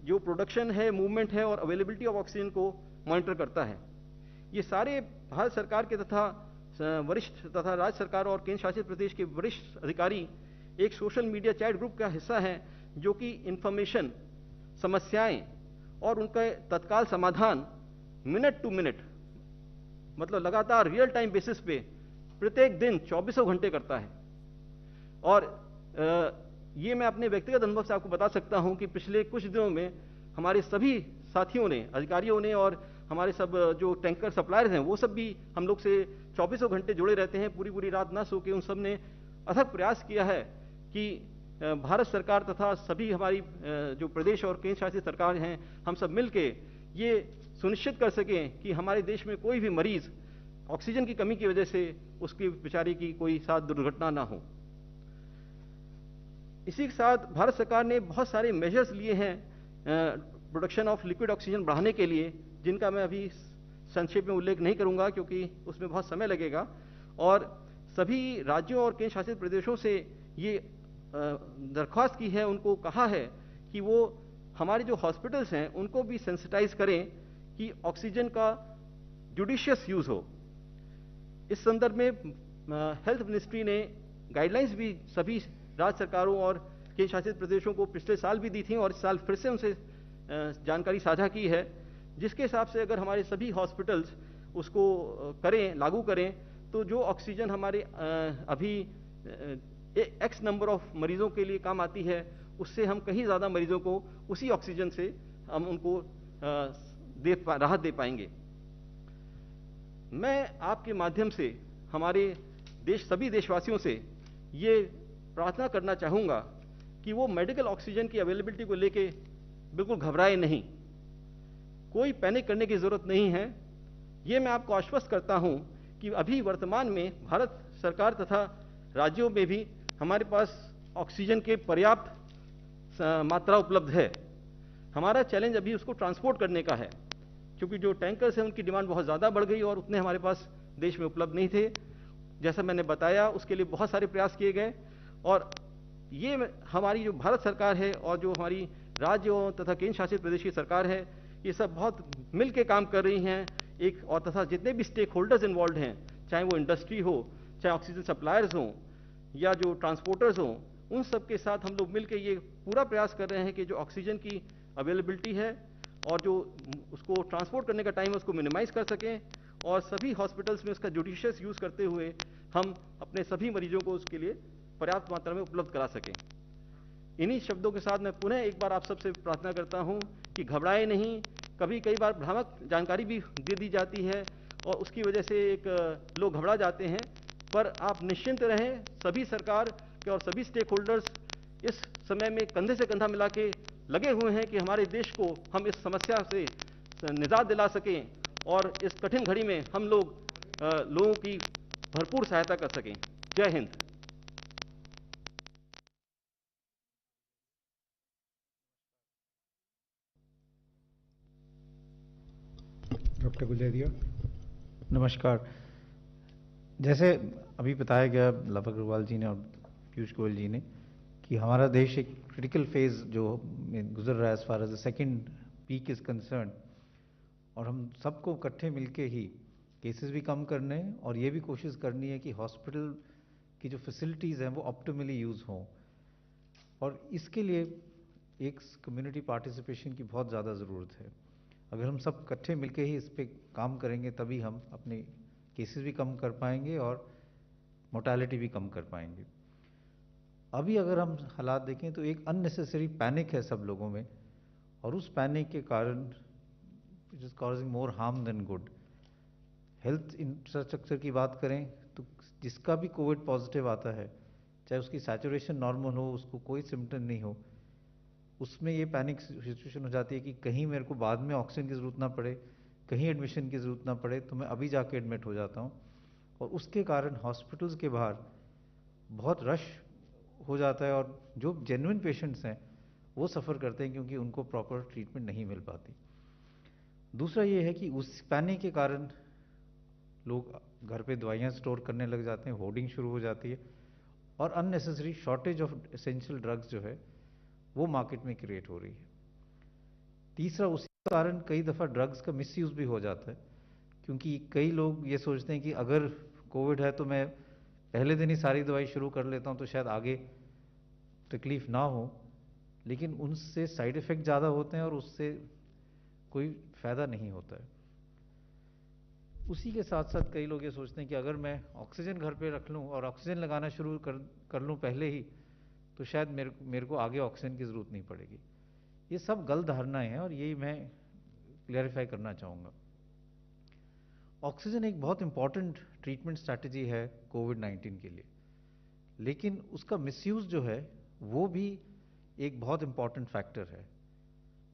जो प्रोडक्शन है, मूवमेंट है और अवेलेबिलिटी ऑफ ऑक्सीजन को मॉनिटर करता है। ये सारे भारत सरकार के तथा वरिष्ठ तथा राज्य सरकार और केंद्र शासित प्रदेश के वरिष्ठ अधिकारी एक सोशल मीडिया चैट ग्रुप का हिस्सा हैं जो कि इंफॉर्मेशन, समस्याएं और उनका तत्काल समाधान मिनट टू मिनट मतलब लगातार रियल टाइम बेसिस पे प्रत्येक दिन 24 घंटे करता है। और ये मैं अपने व्यक्तिगत अनुभव से आपको बता सकता हूं कि पिछले कुछ दिनों में हमारे सभी साथियों ने, अधिकारियों ने और हमारे सब जो टैंकर सप्लायर्स हैं वो सब भी हम लोग से 24 घंटे जुड़े रहते हैं, पूरी पूरी रात ना सो के। उन सब ने अथक प्रयास किया है कि भारत सरकार तथा सभी हमारी जो प्रदेश और केंद्र शासित सरकार हैं हम सब मिलके ये सुनिश्चित कर सकें कि हमारे देश में कोई भी मरीज ऑक्सीजन की कमी की वजह से उसकी बेचारे की कोई साथ दुर्घटना ना हो। इसी के साथ भारत सरकार ने बहुत सारे मेजर्स लिए हैं प्रोडक्शन ऑफ लिक्विड ऑक्सीजन बढ़ाने के लिए, जिनका मैं अभी संक्षेप में उल्लेख नहीं करूंगा क्योंकि उसमें बहुत समय लगेगा। और सभी राज्यों और केंद्र शासित प्रदेशों से ये दरख्वास्त की है, उनको कहा है कि वो हमारे जो हॉस्पिटल्स हैं उनको भी सेंसिटाइज करें कि ऑक्सीजन का जुडिशियस यूज हो। इस संदर्भ में हेल्थ मिनिस्ट्री ने गाइडलाइंस भी सभी राज्य सरकारों और केंद्र शासित प्रदेशों को पिछले साल भी दी थी और इस साल फिर से उनसे जानकारी साझा की है, जिसके हिसाब से अगर हमारे सभी हॉस्पिटल्स उसको करें, लागू करें, तो जो ऑक्सीजन हमारे अभी एक्स नंबर ऑफ मरीजों के लिए काम आती है उससे हम कहीं ज़्यादा मरीजों को उसी ऑक्सीजन से हम उनको राहत दे पाएंगे। मैं आपके माध्यम से हमारे सभी देशवासियों से ये प्रार्थना करना चाहूँगा कि वो मेडिकल ऑक्सीजन की अवेलेबिलिटी को लेके बिल्कुल घबराए नहीं, कोई पैनिक करने की ज़रूरत नहीं है। ये मैं आपको आश्वस्त करता हूँ कि अभी वर्तमान में भारत सरकार तथा राज्यों में भी हमारे पास ऑक्सीजन के पर्याप्त मात्रा उपलब्ध है। हमारा चैलेंज अभी उसको ट्रांसपोर्ट करने का है, क्योंकि जो टैंकर्स हैं उनकी डिमांड बहुत ज़्यादा बढ़ गई और उतने हमारे पास देश में उपलब्ध नहीं थे। जैसा मैंने बताया उसके लिए बहुत सारे प्रयास किए गए और ये हमारी जो भारत सरकार है और जो हमारी राज्यों तथा केंद्र शासित प्रदेश की सरकार है, ये सब बहुत मिल के काम कर रही हैं एक, और तथा जितने भी स्टेक होल्डर्स इन्वॉल्व हैं, चाहे वो इंडस्ट्री हो, चाहे ऑक्सीजन सप्लायर्स हों या जो ट्रांसपोर्टर्स हों, उन सब के साथ हम लोग मिल के ये पूरा प्रयास कर रहे हैं कि जो ऑक्सीजन की अवेलेबिलिटी है और जो उसको ट्रांसपोर्ट करने का टाइम है उसको मिनिमाइज कर सकें और सभी हॉस्पिटल्स में उसका जुडिशियस यूज़ करते हुए हम अपने सभी मरीजों को उसके लिए पर्याप्त मात्रा में उपलब्ध करा सकें। इन्हीं शब्दों के साथ मैं पुनः एक बार आप सबसे प्रार्थना करता हूं कि घबराए नहीं। कई बार भ्रामक जानकारी भी दे दी जाती है और उसकी वजह से लोग घबरा जाते हैं, पर आप निश्चिंत रहें। सभी सरकार के और सभी स्टेक होल्डर्स इस समय में कंधे से कंधा मिला के लगे हुए हैं कि हमारे देश को हम इस समस्या से निजात दिला सकें और इस कठिन घड़ी में हम लोगों की भरपूर सहायता कर सकें। जय हिंद। डॉक्टर गुलेरिया। नमस्कार। जैसे अभी बताया गया लव अग्रवाल जी ने और पीयूष गोयल जी ने कि हमारा देश एक क्रिटिकल फेज जो गुजर रहा है as far as the second peak is concern, और हम सबको इकट्ठे मिलके ही केसेस भी कम करने हैं और ये भी कोशिश करनी है कि हॉस्पिटल की जो फैसिलिटीज़ हैं वो ऑप्टिमली यूज़ हों, और इसके लिए एक कम्युनिटी पार्टिसिपेशन की बहुत ज़्यादा ज़रूरत है। अगर हम सब इकट्ठे मिलके ही इस पे काम करेंगे तभी हम अपने केसेस भी कम कर पाएंगे और मोर्टालिटी भी कम कर पाएंगे। अभी अगर हम हालात देखें तो एक अननेसेसरी पैनिक है सब लोगों में, और उस पैनिक के कारण it is causing more harm then good. Health infrastructure की बात करें तो जिसका भी कोविड पॉजिटिव आता है, चाहे उसकी सैचुरेशन नॉर्मल हो, उसको कोई सिम्टम नहीं हो, उसमें ये पैनिक सिचुएशन हो जाती है कि कहीं मेरे को बाद में ऑक्सीजन की ज़रूरत ना पड़े, कहीं एडमिशन की ज़रूरत ना पड़े, तो मैं अभी जाके एडमिट हो जाता हूँ। और उसके कारण हॉस्पिटल्स के बाहर बहुत रश हो जाता है और जो जेन्युइन पेशेंट्स हैं वो सफ़र करते हैं क्योंकि उनको प्रॉपर ट्रीटमेंट नहीं मिल पाती। दूसरा ये है कि उस पैनिक के कारण लोग घर पे दवाइयाँ स्टोर करने लग जाते हैं, होर्डिंग शुरू हो जाती है, और unnecessary shortage of essential drugs जो है वो मार्केट में क्रिएट हो रही है। तीसरा, उसी कारण कई दफ़ा ड्रग्स का मिसयूज़ भी हो जाता है, क्योंकि कई लोग ये सोचते हैं कि अगर कोविड है तो मैं पहले दिन ही सारी दवाई शुरू कर लेता हूं तो शायद आगे तकलीफ ना हो, लेकिन उनसे साइड इफ़ेक्ट ज़्यादा होते हैं और उससे कोई फ़ायदा नहीं होता है। उसी के साथ साथ कई लोग ये सोचते हैं कि अगर मैं ऑक्सीजन घर पे रख लूँ और ऑक्सीजन लगाना शुरू कर लूँ पहले ही, तो शायद मेरे को आगे ऑक्सीजन की ज़रूरत नहीं पड़ेगी। ये सब गलत धारणाएं हैं और यही मैं क्लैरिफाई करना चाहूँगा। ऑक्सीजन एक बहुत इंपॉर्टेंट ट्रीटमेंट स्ट्रैटेजी है कोविड-19 के लिए, लेकिन उसका मिसयूज़ जो है वो भी एक बहुत इंपॉर्टेंट फैक्टर है।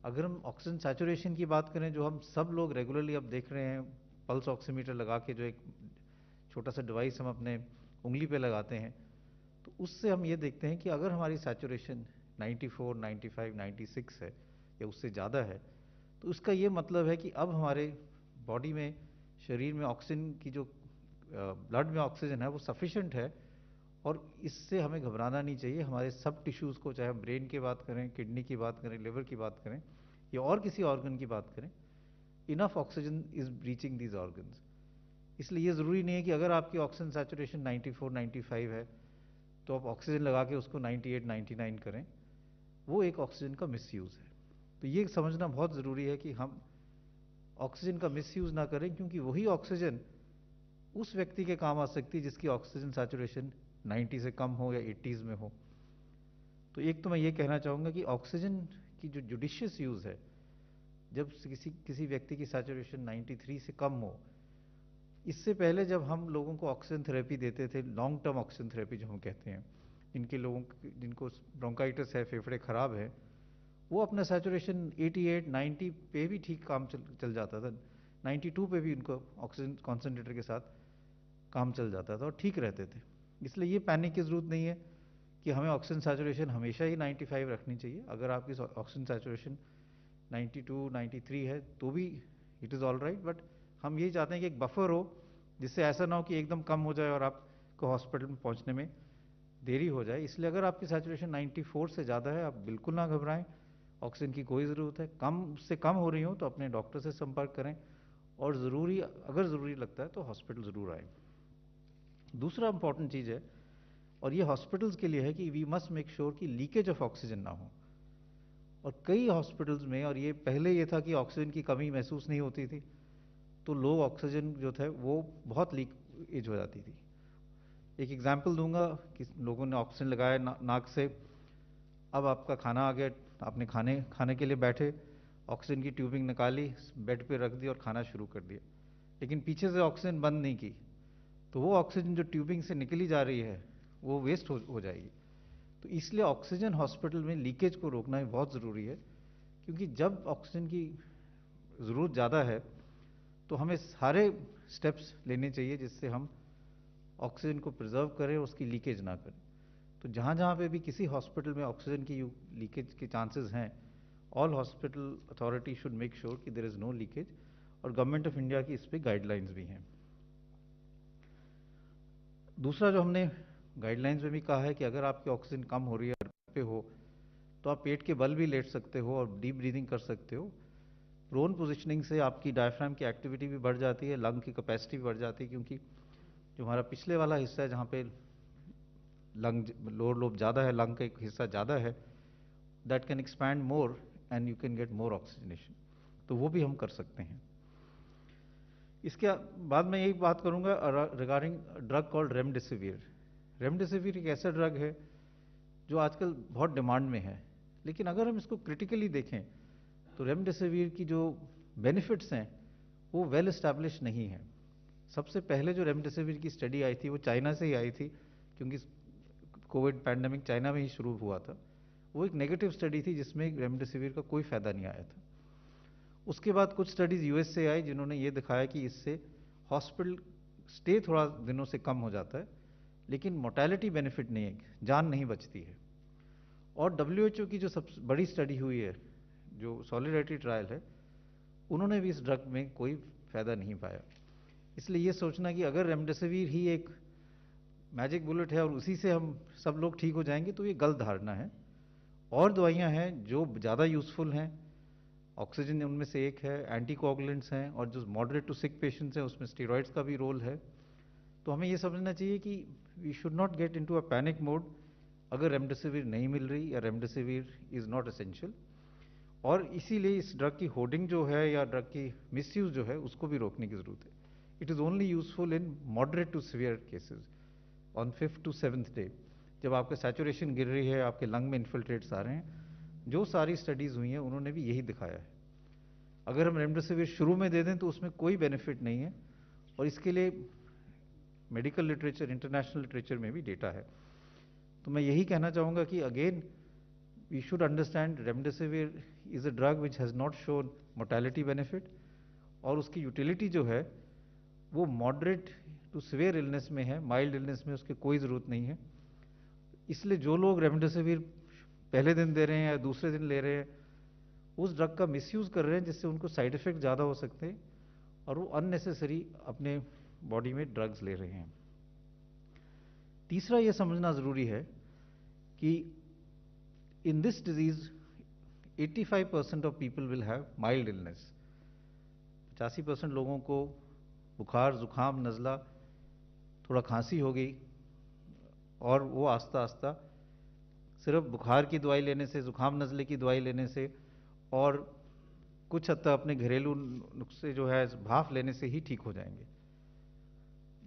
अगर हम ऑक्सीजन सैचुरेशन की बात करें, जो हम सब लोग रेगुलरली अब देख रहे हैं, पल्स ऑक्सीमीटर लगा के जो एक छोटा सा डिवाइस हम अपने उंगली पे लगाते हैं, तो उससे हम ये देखते हैं कि अगर हमारी सैचुरेशन 94, 95, 96 है या उससे ज़्यादा है, तो उसका ये मतलब है कि अब हमारे बॉडी में, शरीर में ऑक्सीजन की जो ब्लड में ऑक्सीजन है वो सफिशिएंट है, और इससे हमें घबराना नहीं चाहिए। हमारे सब टिश्यूज़ को, चाहे हम ब्रेन की बात करें, किडनी की बात करें, लिवर की बात करें या और किसी ऑर्गन की बात करें, enough oxygen is reaching these organs. इसलिए ये ज़रूरी नहीं है कि अगर आपकी ऑक्सीजन सैचुरेशन 94, 95 है तो आप ऑक्सीजन लगा के उसको 98, 99 करें, वो एक ऑक्सीजन का मिसयूज़ है। तो ये समझना बहुत ज़रूरी है कि हम ऑक्सीजन का मिसयूज़ ना करें, क्योंकि वही ऑक्सीजन उस व्यक्ति के काम आ सकती है जिसकी ऑक्सीजन सैचुरेशन 90 से कम हो या 80s में हो। तो एक तो मैं ये कहना चाहूँगा कि ऑक्सीजन की जो जुडिशियस यूज़ है, जब किसी व्यक्ति की सैचुरेशन 93 से कम हो, इससे पहले जब हम लोगों को ऑक्सीजन थेरेपी देते थे, लॉन्ग टर्म ऑक्सीजन थेरेपी जो हम कहते हैं, जिनको ब्रोंकाइटिस है, फेफड़े खराब है, वो अपना सैचुरेशन 88, 90 पे भी ठीक काम चल जाता था, 92 पे भी उनको ऑक्सीजन कॉन्सेंट्रेटर के साथ काम चल जाता था और ठीक रहते थे। इसलिए ये पैनिक की ज़रूरत नहीं है कि हमें ऑक्सीजन सैचुरेशन हमेशा ही 95 रखनी चाहिए। अगर आपकी ऑक्सीजन सैचुरेशन 92, 93 है तो भी it is all right, but हम यही चाहते हैं कि एक बफर हो, जिससे ऐसा ना हो कि एकदम कम हो जाए और आपको हॉस्पिटल में पहुंचने में देरी हो जाए। इसलिए अगर आपकी सैचुरेशन 94 से ज़्यादा है, आप बिल्कुल ना घबराएं, ऑक्सीजन की कोई ज़रूरत है। कम से कम हो रही हो तो अपने डॉक्टर से संपर्क करें, और अगर ज़रूरी लगता है तो हॉस्पिटल ज़रूर आएँ। दूसरा इंपॉर्टेंट चीज़ है, और ये हॉस्पिटल्स के लिए है, कि वी मस्ट मेक श्योर कि लीकेज ऑफ ऑक्सीजन ना हो। और कई हॉस्पिटल्स में, और ये पहले ये था कि ऑक्सीजन की कमी महसूस नहीं होती थी, तो लो ऑक्सीजन जो था वो बहुत लीकेज हो जाती थी। एक एग्जांपल दूंगा कि लोगों ने ऑक्सीजन लगाया नाक से, अब आपका खाना आ गया, आपने खाने के लिए बैठे, ऑक्सीजन की ट्यूबिंग निकाली, बेड पे रख दी और खाना शुरू कर दिया, लेकिन पीछे से ऑक्सीजन बंद नहीं की, तो वो ऑक्सीजन जो ट्यूबिंग से निकली जा रही है वो वेस्ट हो जाएगी। तो इसलिए ऑक्सीजन हॉस्पिटल में लीकेज को रोकना बहुत ज़रूरी है। क्योंकि जब ऑक्सीजन की ज़रूरत ज़्यादा है तो हमें सारे स्टेप्स लेने चाहिए जिससे हम ऑक्सीजन को प्रिजर्व करें और उसकी लीकेज ना करें। तो जहाँ जहाँ पे भी किसी हॉस्पिटल में ऑक्सीजन की लीकेज के चांसेस हैं, all hospital authority should make sure कि देयर इज़ नो लीकेज, और गवर्नमेंट ऑफ इंडिया की इस पे गाइडलाइंस भी हैं। दूसरा जो हमने गाइडलाइंस में भी कहा है कि अगर आपकी ऑक्सीजन कम हो रही है, घर पे हो, तो आप पेट के बल भी लेट सकते हो और डीप ब्रीदिंग कर सकते हो। प्रोन पोजिशनिंग से आपकी डायफ्राम की एक्टिविटी भी बढ़ जाती है, लंग की कैपेसिटी भी बढ़ जाती है, क्योंकि जो हमारा पिछले वाला हिस्सा है जहाँ पे लंग लोअर लोब ज़्यादा है, लंग का एक हिस्सा ज़्यादा है, that can expand more and you can get more oxygenation, तो वो भी हम कर सकते हैं। इसके बाद मैं यही बात करूंगा regarding drug called remdesivir. Remdesivir एक ऐसा ड्रग है जो आजकल बहुत डिमांड में है, लेकिन अगर हम इसको क्रिटिकली देखें तो रेमडेसिविर की जो बेनिफिट्स हैं वो वेल एस्टैब्लिश नहीं है। सबसे पहले जो रेमडेसिविर की स्टडी आई थी वो चाइना से ही आई थी, क्योंकि कोविड पैंडेमिक चाइना में ही शुरू हुआ था। वो एक नेगेटिव स्टडी थी जिसमें रेमडेसिविर का कोई फायदा नहीं आया था। उसके बाद कुछ स्टडीज यूएस से आई जिन्होंने ये दिखाया कि इससे हॉस्पिटल स्टे थोड़ा दिनों से कम हो जाता है, लेकिन मोर्टेलिटी बेनिफिट नहीं है, जान नहीं बचती है। और डब्ल्यूएचओ की जो सबसे बड़ी स्टडी हुई है, जो सॉलिडारिटी ट्रायल है, उन्होंने भी इस ड्रग में कोई फायदा नहीं पाया। इसलिए ये सोचना कि अगर रेमडेसिविर ही एक मैजिक बुलेट है और उसी से हम सब लोग ठीक हो जाएंगे, तो ये गलत धारणा है। और दवाइयां हैं जो ज़्यादा यूजफुल हैं, ऑक्सीजन उनमें से एक है, एंटीकोगुलेंट्स हैं, और जो मॉडरेट टू सिक पेशेंट्स हैं उसमें स्टेरॉइड्स का भी रोल है। तो हमें ये समझना चाहिए कि we should not get into a panic mode अगर रेमडेसिविर नहीं मिल रही या रेमडेसिविर इज नॉट एसेंशियल। और इसीलिए इस ड्रग की होर्डिंग जो है या ड्रग की मिसयूज जो है उसको भी रोकने की जरूरत है। It is only useful in moderate to severe cases on 5th to 7th day, जब आपका सैचुरेशन गिर रही है, आपके लंग में इन्फिल्ट्रेट्स आ रहे हैं। जो सारी स्टडीज हुई हैं उन्होंने भी यही दिखाया है। अगर हम रेमडेसिविर शुरू में दे दें तो उसमें कोई बेनिफिट नहीं है, और इसके लिए मेडिकल लिटरेचर, इंटरनेशनल लिटरेचर में भी डेटा है। तो मैं यही कहना चाहूँगा कि again we should understand remdesivir is a drug which has not shown mortality benefit, और उसकी यूटिलिटी जो है वो मॉडरेट टू सिवियर इलनेस में है, माइल्ड इलनेस में उसकी कोई ज़रूरत नहीं है। इसलिए जो लोग रेमडेसिविर पहले दिन दे रहे हैं या दूसरे दिन ले रहे हैं, उस ड्रग का मिसयूज कर रहे हैं, जिससे उनको साइड इफेक्ट ज़्यादा हो सकते हैं और वो अननेसेसरी अपने बॉडी में ड्रग्स ले रहे हैं। तीसरा ये समझना ज़रूरी है कि in this disease 85% of people will have mild illness. 85% लोगों को बुखार, जुकाम, नज़ला, थोड़ा खांसी हो गई, और वो आस्ता आस्ता सिर्फ बुखार की दवाई लेने से, जुकाम नज़ले की दवाई लेने से और कुछ हद तक अपने घरेलू नुस्खे जो है भाप लेने से ही ठीक हो जाएंगे।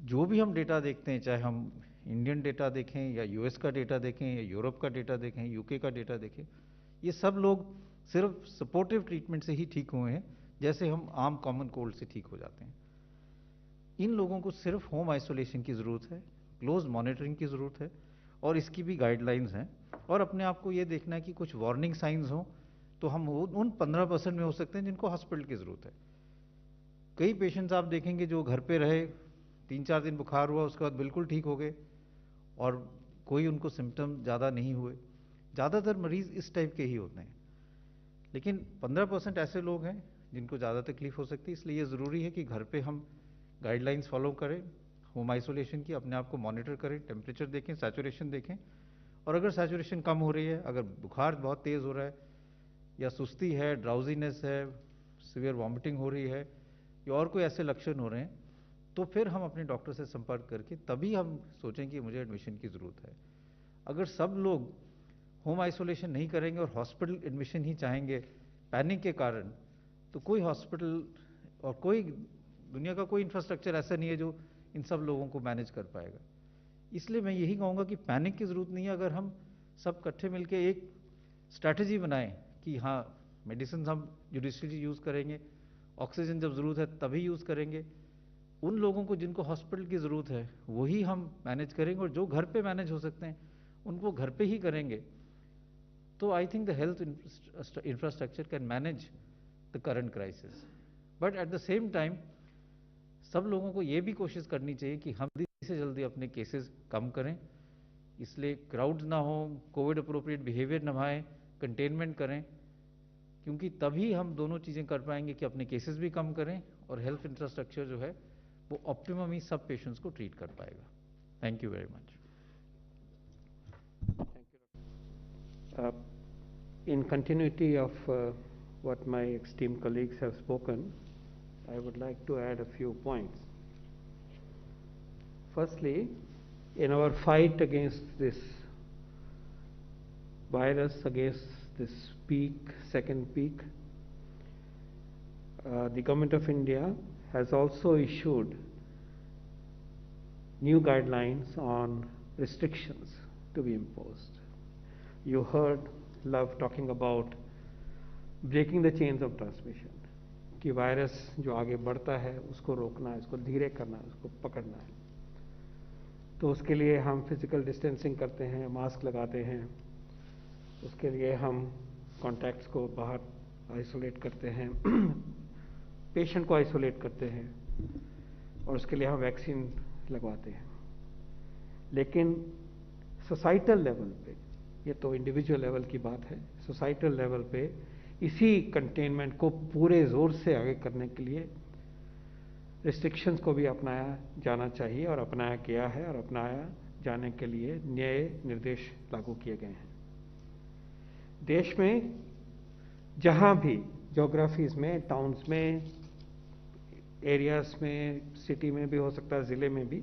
जो भी हम डेटा देखते हैं, चाहे हम इंडियन डेटा देखें या यूएस का डेटा देखें या यूरोप का डेटा देखें, यूके का डेटा देखें, ये सब लोग सिर्फ सपोर्टिव ट्रीटमेंट से ही ठीक हुए हैं, जैसे हम आम कॉमन कोल्ड से ठीक हो जाते हैं। इन लोगों को सिर्फ होम आइसोलेशन की ज़रूरत है, क्लोज मॉनिटरिंग की ज़रूरत है, और इसकी भी गाइडलाइंस हैं। और अपने आप को ये देखना है कि कुछ वार्निंग साइंस हों तो हम उन 15% में हो सकते हैं जिनको हॉस्पिटल की ज़रूरत है। कई पेशेंट्स आप देखेंगे जो घर पे रहे, 3-4 दिन बुखार हुआ, उसके बाद बिल्कुल ठीक हो गए और कोई उनको सिम्टम ज़्यादा नहीं हुए। ज़्यादातर मरीज इस टाइप के ही होते हैं, लेकिन 15% ऐसे लोग हैं जिनको ज़्यादा तकलीफ हो सकती है। इसलिए ये ज़रूरी है कि घर पे हम गाइडलाइंस फॉलो करें, होम आइसोलेशन की, अपने आप को मॉनिटर करें, टेम्परेचर देखें, सैचुरेशन देखें, और अगर सैचुरेशन कम हो रही है, अगर बुखार बहुत तेज़ हो रहा है या सुस्ती है, ड्राउजीनेस है, सीवियर वॉमिटिंग हो रही है या और कोई ऐसे लक्षण हो रहे हैं, तो फिर हम अपने डॉक्टर से संपर्क करके तभी हम सोचें कि मुझे एडमिशन की ज़रूरत है। अगर सब लोग होम आइसोलेशन नहीं करेंगे और हॉस्पिटल एडमिशन ही चाहेंगे पैनिक के कारण, तो कोई हॉस्पिटल और कोई दुनिया का कोई इंफ्रास्ट्रक्चर ऐसा नहीं है जो इन सब लोगों को मैनेज कर पाएगा। इसलिए मैं यही कहूँगा कि पैनिक की ज़रूरत नहीं है। अगर हम सब इकट्ठे मिलकर एक स्ट्रैटेजी बनाएं कि हाँ, मेडिसिन हम जुडिशली यूज़ करेंगे, ऑक्सीजन जब ज़रूरत है तभी यूज़ करेंगे, उन लोगों को जिनको हॉस्पिटल की ज़रूरत है वही हम मैनेज करेंगे, और जो घर पे मैनेज हो सकते हैं उनको घर पे ही करेंगे। तो I think the health infrastructure can manage the current crisis, but at the same time सब लोगों को ये भी कोशिश करनी चाहिए कि हम जल्दी से जल्दी अपने केसेस कम करें, इसलिए क्राउड ना हो, कोविड अप्रोप्रिएट बिहेवियर निभाएं, कंटेनमेंट करें, क्योंकि तभी हम दोनों चीज़ें कर पाएंगे कि अपने केसेस भी कम करें और हेल्थ इंफ्रास्ट्रक्चर जो है वो ऑप्टिमम ही सब पेशेंट्स को ट्रीट कर पाएगा। Thank you very much. In continuity of what my esteemed colleagues have spoken, I would like to add a few points. Firstly, in our fight against this virus, against this peak, second peak, the Government of India has also issued new guidelines on restrictions to be imposed. You heard Love talking about breaking the chains of transmission, कि वायरस जो आगे बढ़ता है उसको रोकना है, उसको धीरे करना है, उसको पकड़ना है। तो उसके लिए हम फिजिकल डिस्टेंसिंग करते हैं, मास्क लगाते हैं, उसके लिए हम कॉन्टैक्ट्स को बाहर आइसोलेट करते हैं, पेशेंट को आइसोलेट करते हैं, और उसके लिए हम वैक्सीन लगवाते हैं। लेकिन सोसाइटल लेवल पे, ये तो इंडिविजुअल लेवल की बात है, सोसाइटल लेवल पे इसी कंटेनमेंट को पूरे जोर से आगे करने के लिए रिस्ट्रिक्शंस को भी अपनाया जाना चाहिए, और अपनाया गया है, और अपनाया जाने के लिए नए निर्देश लागू किए गए हैं। देश में जहां भी ज्योग्राफीज में, टाउन्स में, एरियाज में, सिटी में भी हो सकता है, जिले में भी,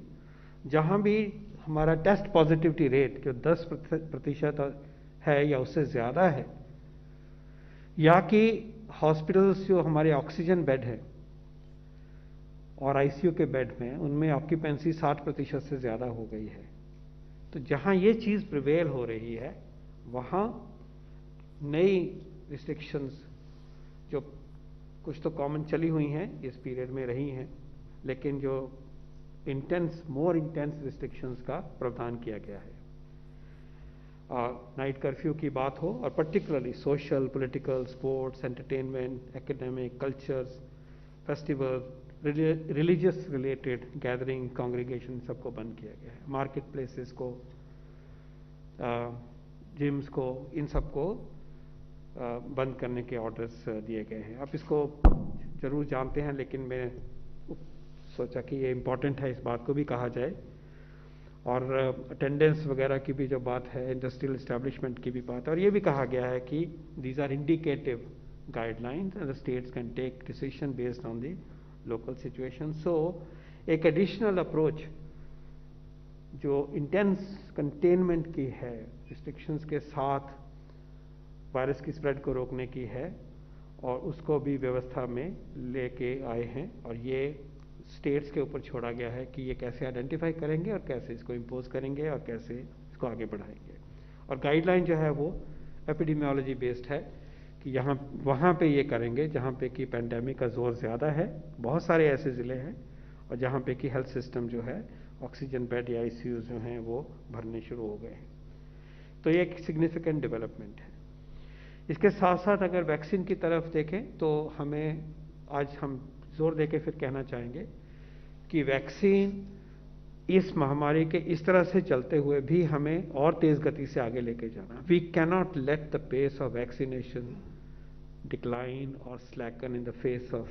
जहां भी हमारा टेस्ट पॉजिटिविटी रेट जो 10% है या उससे ज़्यादा है, या कि हॉस्पिटल्स जो हमारे ऑक्सीजन बेड है और आईसीयू के बेड में, उनमें ऑक्यूपेंसी 60% से ज़्यादा हो गई है, तो जहां ये चीज़ प्रिवेल हो रही है वहां नई रिस्ट्रिक्शंस, जो कुछ तो कॉमन चली हुई हैं इस पीरियड में रही हैं, लेकिन जो मोर इंटेंस रिस्ट्रिक्शंस का प्रावधान किया गया है। नाइट कर्फ्यू की बात हो, और particularly social, political, sports, entertainment, academic, cultures, festival, religious related gathering, congregation, सबको बंद किया गया है। मार्केट प्लेसेस को, जिम्स को, इन सबको बंद करने के ऑर्डर्स दिए गए हैं। आप इसको जरूर जानते हैं, लेकिन मैं सोचा कि ये इम्पॉर्टेंट है, इस बात को भी कहा जाए। और अटेंडेंस वगैरह की भी जो बात है, इंडस्ट्रियल इस्टेब्लिशमेंट की भी बात है, और ये भी कहा गया है कि these are indicative guidelines and the states can take decision based on the local situation. So एक एडिशनल अप्रोच जो इंटेंस कंटेनमेंट की है, रिस्ट्रिक्शंस के साथ वायरस की स्प्रेड को रोकने की है, और उसको भी व्यवस्था में लेके आए हैं, और ये स्टेट्स के ऊपर छोड़ा गया है कि ये कैसे आइडेंटिफाई करेंगे और कैसे इसको इम्पोज करेंगे और कैसे इसको आगे बढ़ाएंगे। और गाइडलाइन जो है वो एपिडेमियोलॉजी बेस्ड है, कि वहाँ पे ये करेंगे जहाँ पे कि पेंडेमिक का जोर ज़्यादा है। बहुत सारे ऐसे ज़िले हैं और जहाँ पे कि हेल्थ सिस्टम जो है, ऑक्सीजन बेड या आईसीयू जो हैं वो भरने शुरू हो गए हैं। तो ये एक सिग्निफिकेंट डेवलपमेंट है। इसके साथ साथ अगर वैक्सीन की तरफ देखें तो हमें आज हम जोर देके फिर कहना चाहेंगे कि वैक्सीन इस महामारी के इस तरह से चलते हुए भी हमें और तेज गति से आगे लेके जाना। We cannot let the pace of vaccination decline और slacken in the face of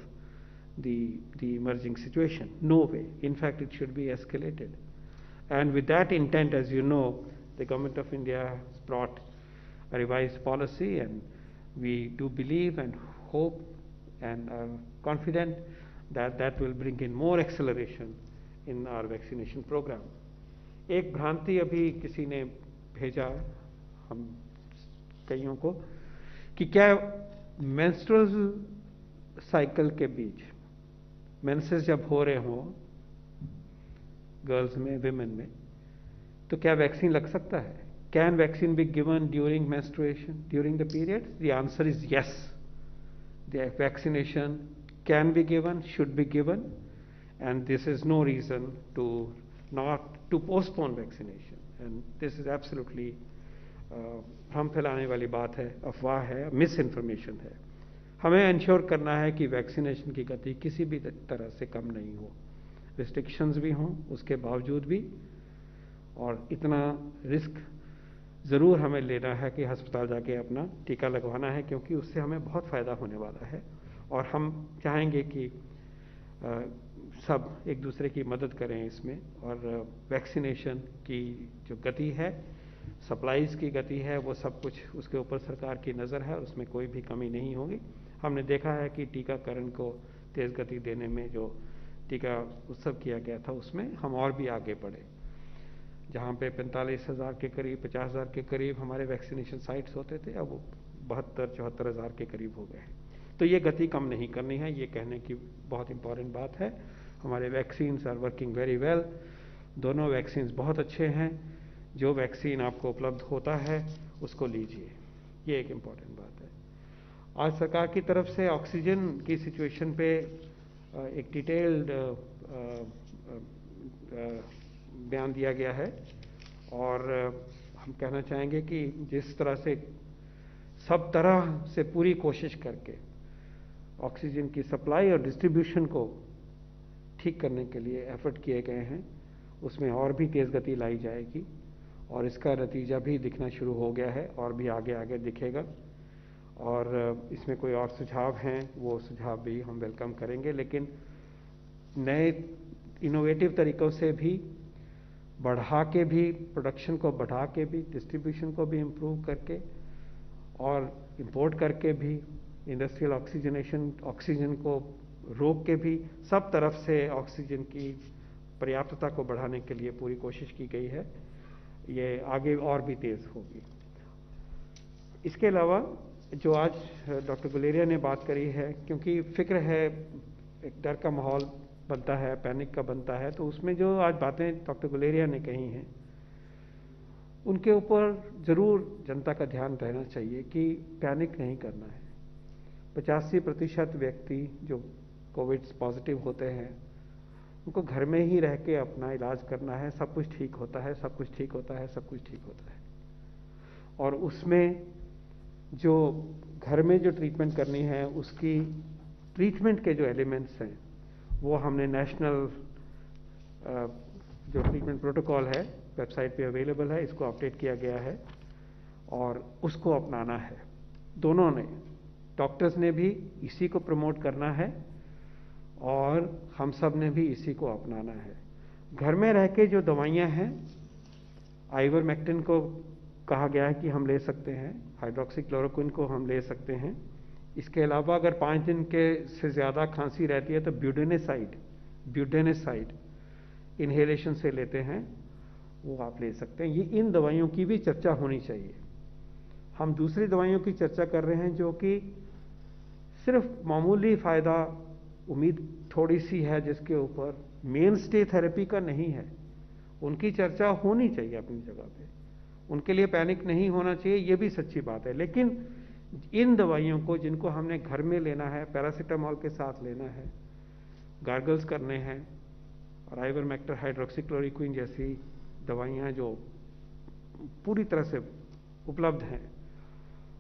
the emerging situation. No way. In fact, it should be escalated. And with that intent, as you know, the Government of India has brought a revised policy, and we do believe and hope and are confident that that will bring in more acceleration in our vaccination program. एक भ्रांति अभी किसी ने भेजा हम कईयों को कि क्या मेंस्ट्रुअल साइकिल के बीच, मेंसेस जब हो रहे हों गर्ल्स में, विमेन में, तो क्या वैक्सीन लग सकता है? Can vaccine be given during menstruation, during the period? The answer is yes. The vaccination can be given, should be given, and this is no reason to not to postpone vaccination, and this is absolutely भ्रम फैलाने वाली बात है, अफवाह है, मिस इन्फॉर्मेशन है। हमें इंश्योर करना है कि वैक्सीनेशन की गति किसी भी तरह से कम नहीं हो, रिस्ट्रिक्शंस भी हों उसके बावजूद भी, और इतना रिस्क ज़रूर हमें लेना है कि अस्पताल जाके अपना टीका लगवाना है, क्योंकि उससे हमें बहुत फ़ायदा होने वाला है। और हम चाहेंगे कि सब एक दूसरे की मदद करें इसमें, और वैक्सीनेशन की जो गति है, सप्लाईज की गति है, वो सब कुछ उसके ऊपर सरकार की नज़र है और उसमें कोई भी कमी नहीं होगी। हमने देखा है कि टीकाकरण को तेज़ गति देने में जो टीका उत्सव किया गया था उसमें हम और भी आगे बढ़े। जहाँ पे 45,000 के करीब, 50,000 के करीब हमारे वैक्सीनेशन साइट्स होते थे, अब वो 72-74 हज़ार के करीब हो गए हैं। तो ये गति कम नहीं करनी है, ये कहने की बहुत इंपॉर्टेंट बात है। हमारे vaccines are working very well, दोनों वैक्सीन्स बहुत अच्छे हैं। जो वैक्सीन आपको उपलब्ध होता है उसको लीजिए, ये एक इम्पॉर्टेंट बात है। आज सरकार की तरफ से ऑक्सीजन की सिचुएशन पे एक डिटेल्ड बयान दिया गया है, और हम कहना चाहेंगे कि जिस तरह से सब तरह से पूरी कोशिश करके ऑक्सीजन की सप्लाई और डिस्ट्रीब्यूशन को ठीक करने के लिए एफर्ट किए गए हैं, उसमें और भी तेज़ गति लाई जाएगी, और इसका नतीजा भी दिखना शुरू हो गया है और भी आगे आगे दिखेगा। और इसमें कोई और सुझाव हैं, वो सुझाव भी हम वेलकम करेंगे, लेकिन नए इनोवेटिव तरीक़ों से भी बढ़ा के भी, प्रोडक्शन को बढ़ा के भी, डिस्ट्रीब्यूशन को भी इम्प्रूव करके और इंपोर्ट करके भी, इंडस्ट्रियल ऑक्सीजनेशन, ऑक्सीजन को रोक के भी, सब तरफ से ऑक्सीजन की पर्याप्तता को बढ़ाने के लिए पूरी कोशिश की गई है। ये आगे और भी तेज़ होगी। इसके अलावा जो आज डॉक्टर गुलेरिया ने बात करी है, क्योंकि फिक्र है, एक डर का माहौल बनता है, पैनिक का बनता है, तो उसमें जो आज बातें डॉक्टर गुलेरिया ने कही हैं उनके ऊपर ज़रूर जनता का ध्यान रहना चाहिए कि पैनिक नहीं करना है। 85% व्यक्ति जो कोविड पॉजिटिव होते हैं उनको घर में ही रह के अपना इलाज करना है, सब कुछ ठीक होता है, सब कुछ ठीक होता है, सब कुछ ठीक होता है। और उसमें जो घर में जो ट्रीटमेंट करनी है, उसकी ट्रीटमेंट के जो एलिमेंट्स हैं वो हमने नेशनल जो ट्रीटमेंट प्रोटोकॉल है वेबसाइट पे अवेलेबल है, इसको अपडेट किया गया है और उसको अपनाना है। दोनों ने, डॉक्टर्स ने भी इसी को प्रमोट करना है और हम सब ने भी इसी को अपनाना है। घर में रह के जो दवाइयाँ हैं, आइवरमेक्टिन को कहा गया है कि हम ले सकते हैं, हाइड्रोक्सीक्लोरोक्विन को हम ले सकते हैं। इसके अलावा अगर 5 दिन के से ज़्यादा खांसी रहती है तो ब्यूडेनेसाइड इन्हेलेशन से लेते हैं, वो आप ले सकते हैं। ये इन दवाइयों की भी चर्चा होनी चाहिए। हम दूसरी दवाइयों की चर्चा कर रहे हैं जो कि सिर्फ मामूली फ़ायदा, उम्मीद थोड़ी सी है जिसके ऊपर, मेन स्टे थेरेपी का नहीं है। उनकी चर्चा होनी चाहिए अपनी जगह पे, उनके लिए पैनिक नहीं होना चाहिए, ये भी सच्ची बात है। लेकिन इन दवाइयों को जिनको हमने घर में लेना है, पैरासीटामोल के साथ लेना है, गार्गल्स करने हैं, और आइवरमेक्टर, हाइड्रोक्सीक्लोरोक्विन जैसी दवाइयाँ जो पूरी तरह से उपलब्ध हैं,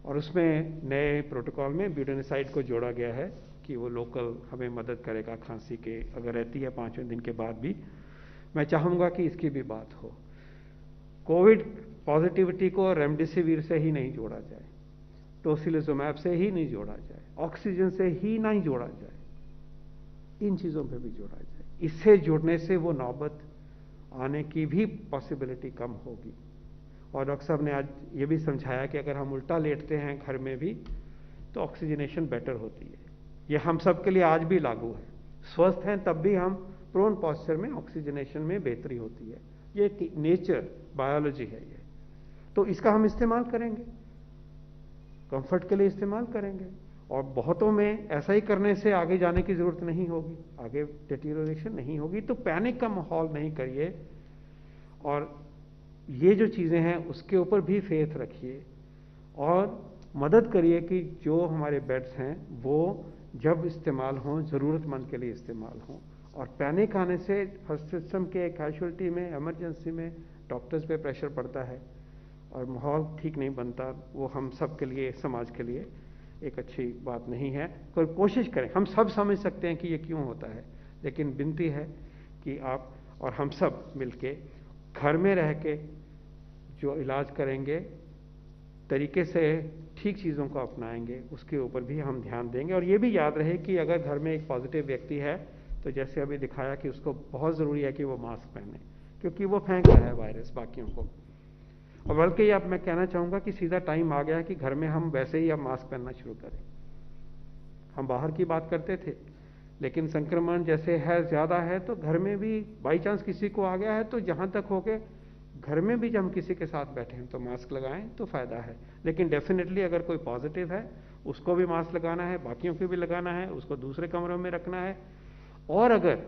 और उसमें नए प्रोटोकॉल में ब्यूडेनेसाइड को जोड़ा गया है कि वो लोकल हमें मदद करेगा खांसी के, अगर रहती है 5वें दिन के बाद भी। मैं चाहूँगा कि इसकी भी बात हो। कोविड पॉजिटिविटी को रेमडेसिविर से ही नहीं जोड़ा जाए, टोसिलिजुमैब से ही नहीं जोड़ा जाए, ऑक्सीजन से ही नहीं जोड़ा जाए, इन चीज़ों पे भी जोड़ा जाए। इससे जुड़ने से वो नौबत आने की भी पॉसिबिलिटी कम होगी। और डॉक्टर साहब ने आज ये भी समझाया कि अगर हम उल्टा लेटते हैं घर में भी तो ऑक्सीजनेशन बेटर होती है। ये हम सब के लिए आज भी लागू है। स्वस्थ हैं तब भी हम प्रोन पॉस्चर में ऑक्सीजनेशन में बेहतरी होती है। ये नेचर, बायोलॉजी है ये। तो इसका हम इस्तेमाल करेंगे, कंफर्ट के लिए इस्तेमाल करेंगे, और बहुतों में ऐसा ही करने से आगे जाने की जरूरत नहीं होगी, आगे डिटीरियोरेशन नहीं होगी। तो पैनिक का माहौल नहीं करिए, और ये जो चीज़ें हैं उसके ऊपर भी फेथ रखिए, और मदद करिए कि जो हमारे बेड्स हैं वो जब इस्तेमाल हों, ज़रूरतमंद के लिए इस्तेमाल हों। और पैनिक आने से हॉस्पिटल सिस्टम के कैजुअल्टी में, इमरजेंसी में डॉक्टर्स पे प्रेशर पड़ता है, और माहौल ठीक नहीं बनता, वो हम सब के लिए, समाज के लिए एक अच्छी बात नहीं है। कोई कोशिश करें, हम सब समझ सकते हैं कि ये क्यों होता है, लेकिन विनती है कि आप और हम सब मिलके घर में रह के जो इलाज करेंगे, तरीके से ठीक चीज़ों को अपनाएंगे, उसके ऊपर भी हम ध्यान देंगे। और ये भी याद रहे कि अगर घर में एक पॉजिटिव व्यक्ति है तो जैसे अभी दिखाया कि उसको बहुत ज़रूरी है कि वो मास्क पहने, क्योंकि वो फेंक रहा है वायरस बाकियों को। और बल्कि अब मैं कहना चाहूँगा कि सीधा टाइम आ गया है कि घर में हम वैसे ही अब मास्क पहनना शुरू करें। हम बाहर की बात करते थे, लेकिन संक्रमण जैसे है ज़्यादा है तो घर में भी बाई चांस किसी को आ गया है तो जहाँ तक हो के घर में भी जब हम किसी के साथ बैठे हैं तो मास्क लगाएं तो फ़ायदा है। लेकिन डेफिनेटली अगर कोई पॉजिटिव है उसको भी मास्क लगाना है, बाकियों को भी लगाना है, उसको दूसरे कमरों में रखना है। और अगर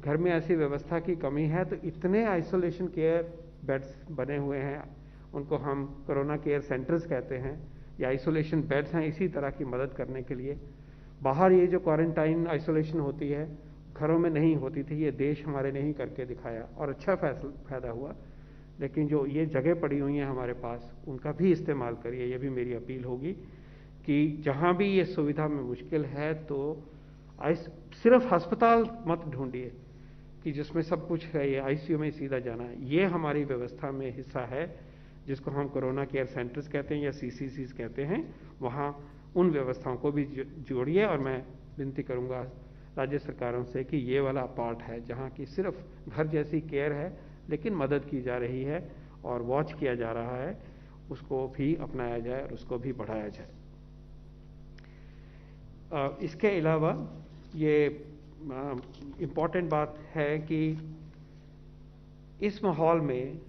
घर में ऐसी व्यवस्था की कमी है तो इतने आइसोलेशन केयर बेड्स बने हुए हैं, उनको हम कोरोना केयर सेंटर्स कहते हैं, या आइसोलेशन बेड्स हैं इसी तरह की मदद करने के लिए। बाहर ये जो क्वारंटाइन आइसोलेशन होती है घरों में नहीं होती थी, ये देश हमारे ने ही करके दिखाया और अच्छा फायदा हुआ। लेकिन जो ये जगह पड़ी हुई हैं हमारे पास, उनका भी इस्तेमाल करिए, ये भी मेरी अपील होगी कि जहाँ भी ये सुविधा में मुश्किल है तो सिर्फ अस्पताल मत ढूंढिए कि जिसमें सब कुछ है, ये आईसीयू में सीधा जाना है। ये हमारी व्यवस्था में हिस्सा है जिसको हम कोरोना केयर सेंटर्स कहते हैं या सीसीसीज कहते हैं। वहाँ उन व्यवस्थाओं को भी जोड़िए। और मैं विनती करूँगा राज्य सरकारों से कि ये वाला पार्ट है जहाँ की सिर्फ घर जैसी केयर है लेकिन मदद की जा रही है और वॉच किया जा रहा है, उसको भी अपनाया जाए और उसको भी बढ़ाया जाए। इसके अलावा ये इम्पॉर्टेंट बात है कि इस माहौल में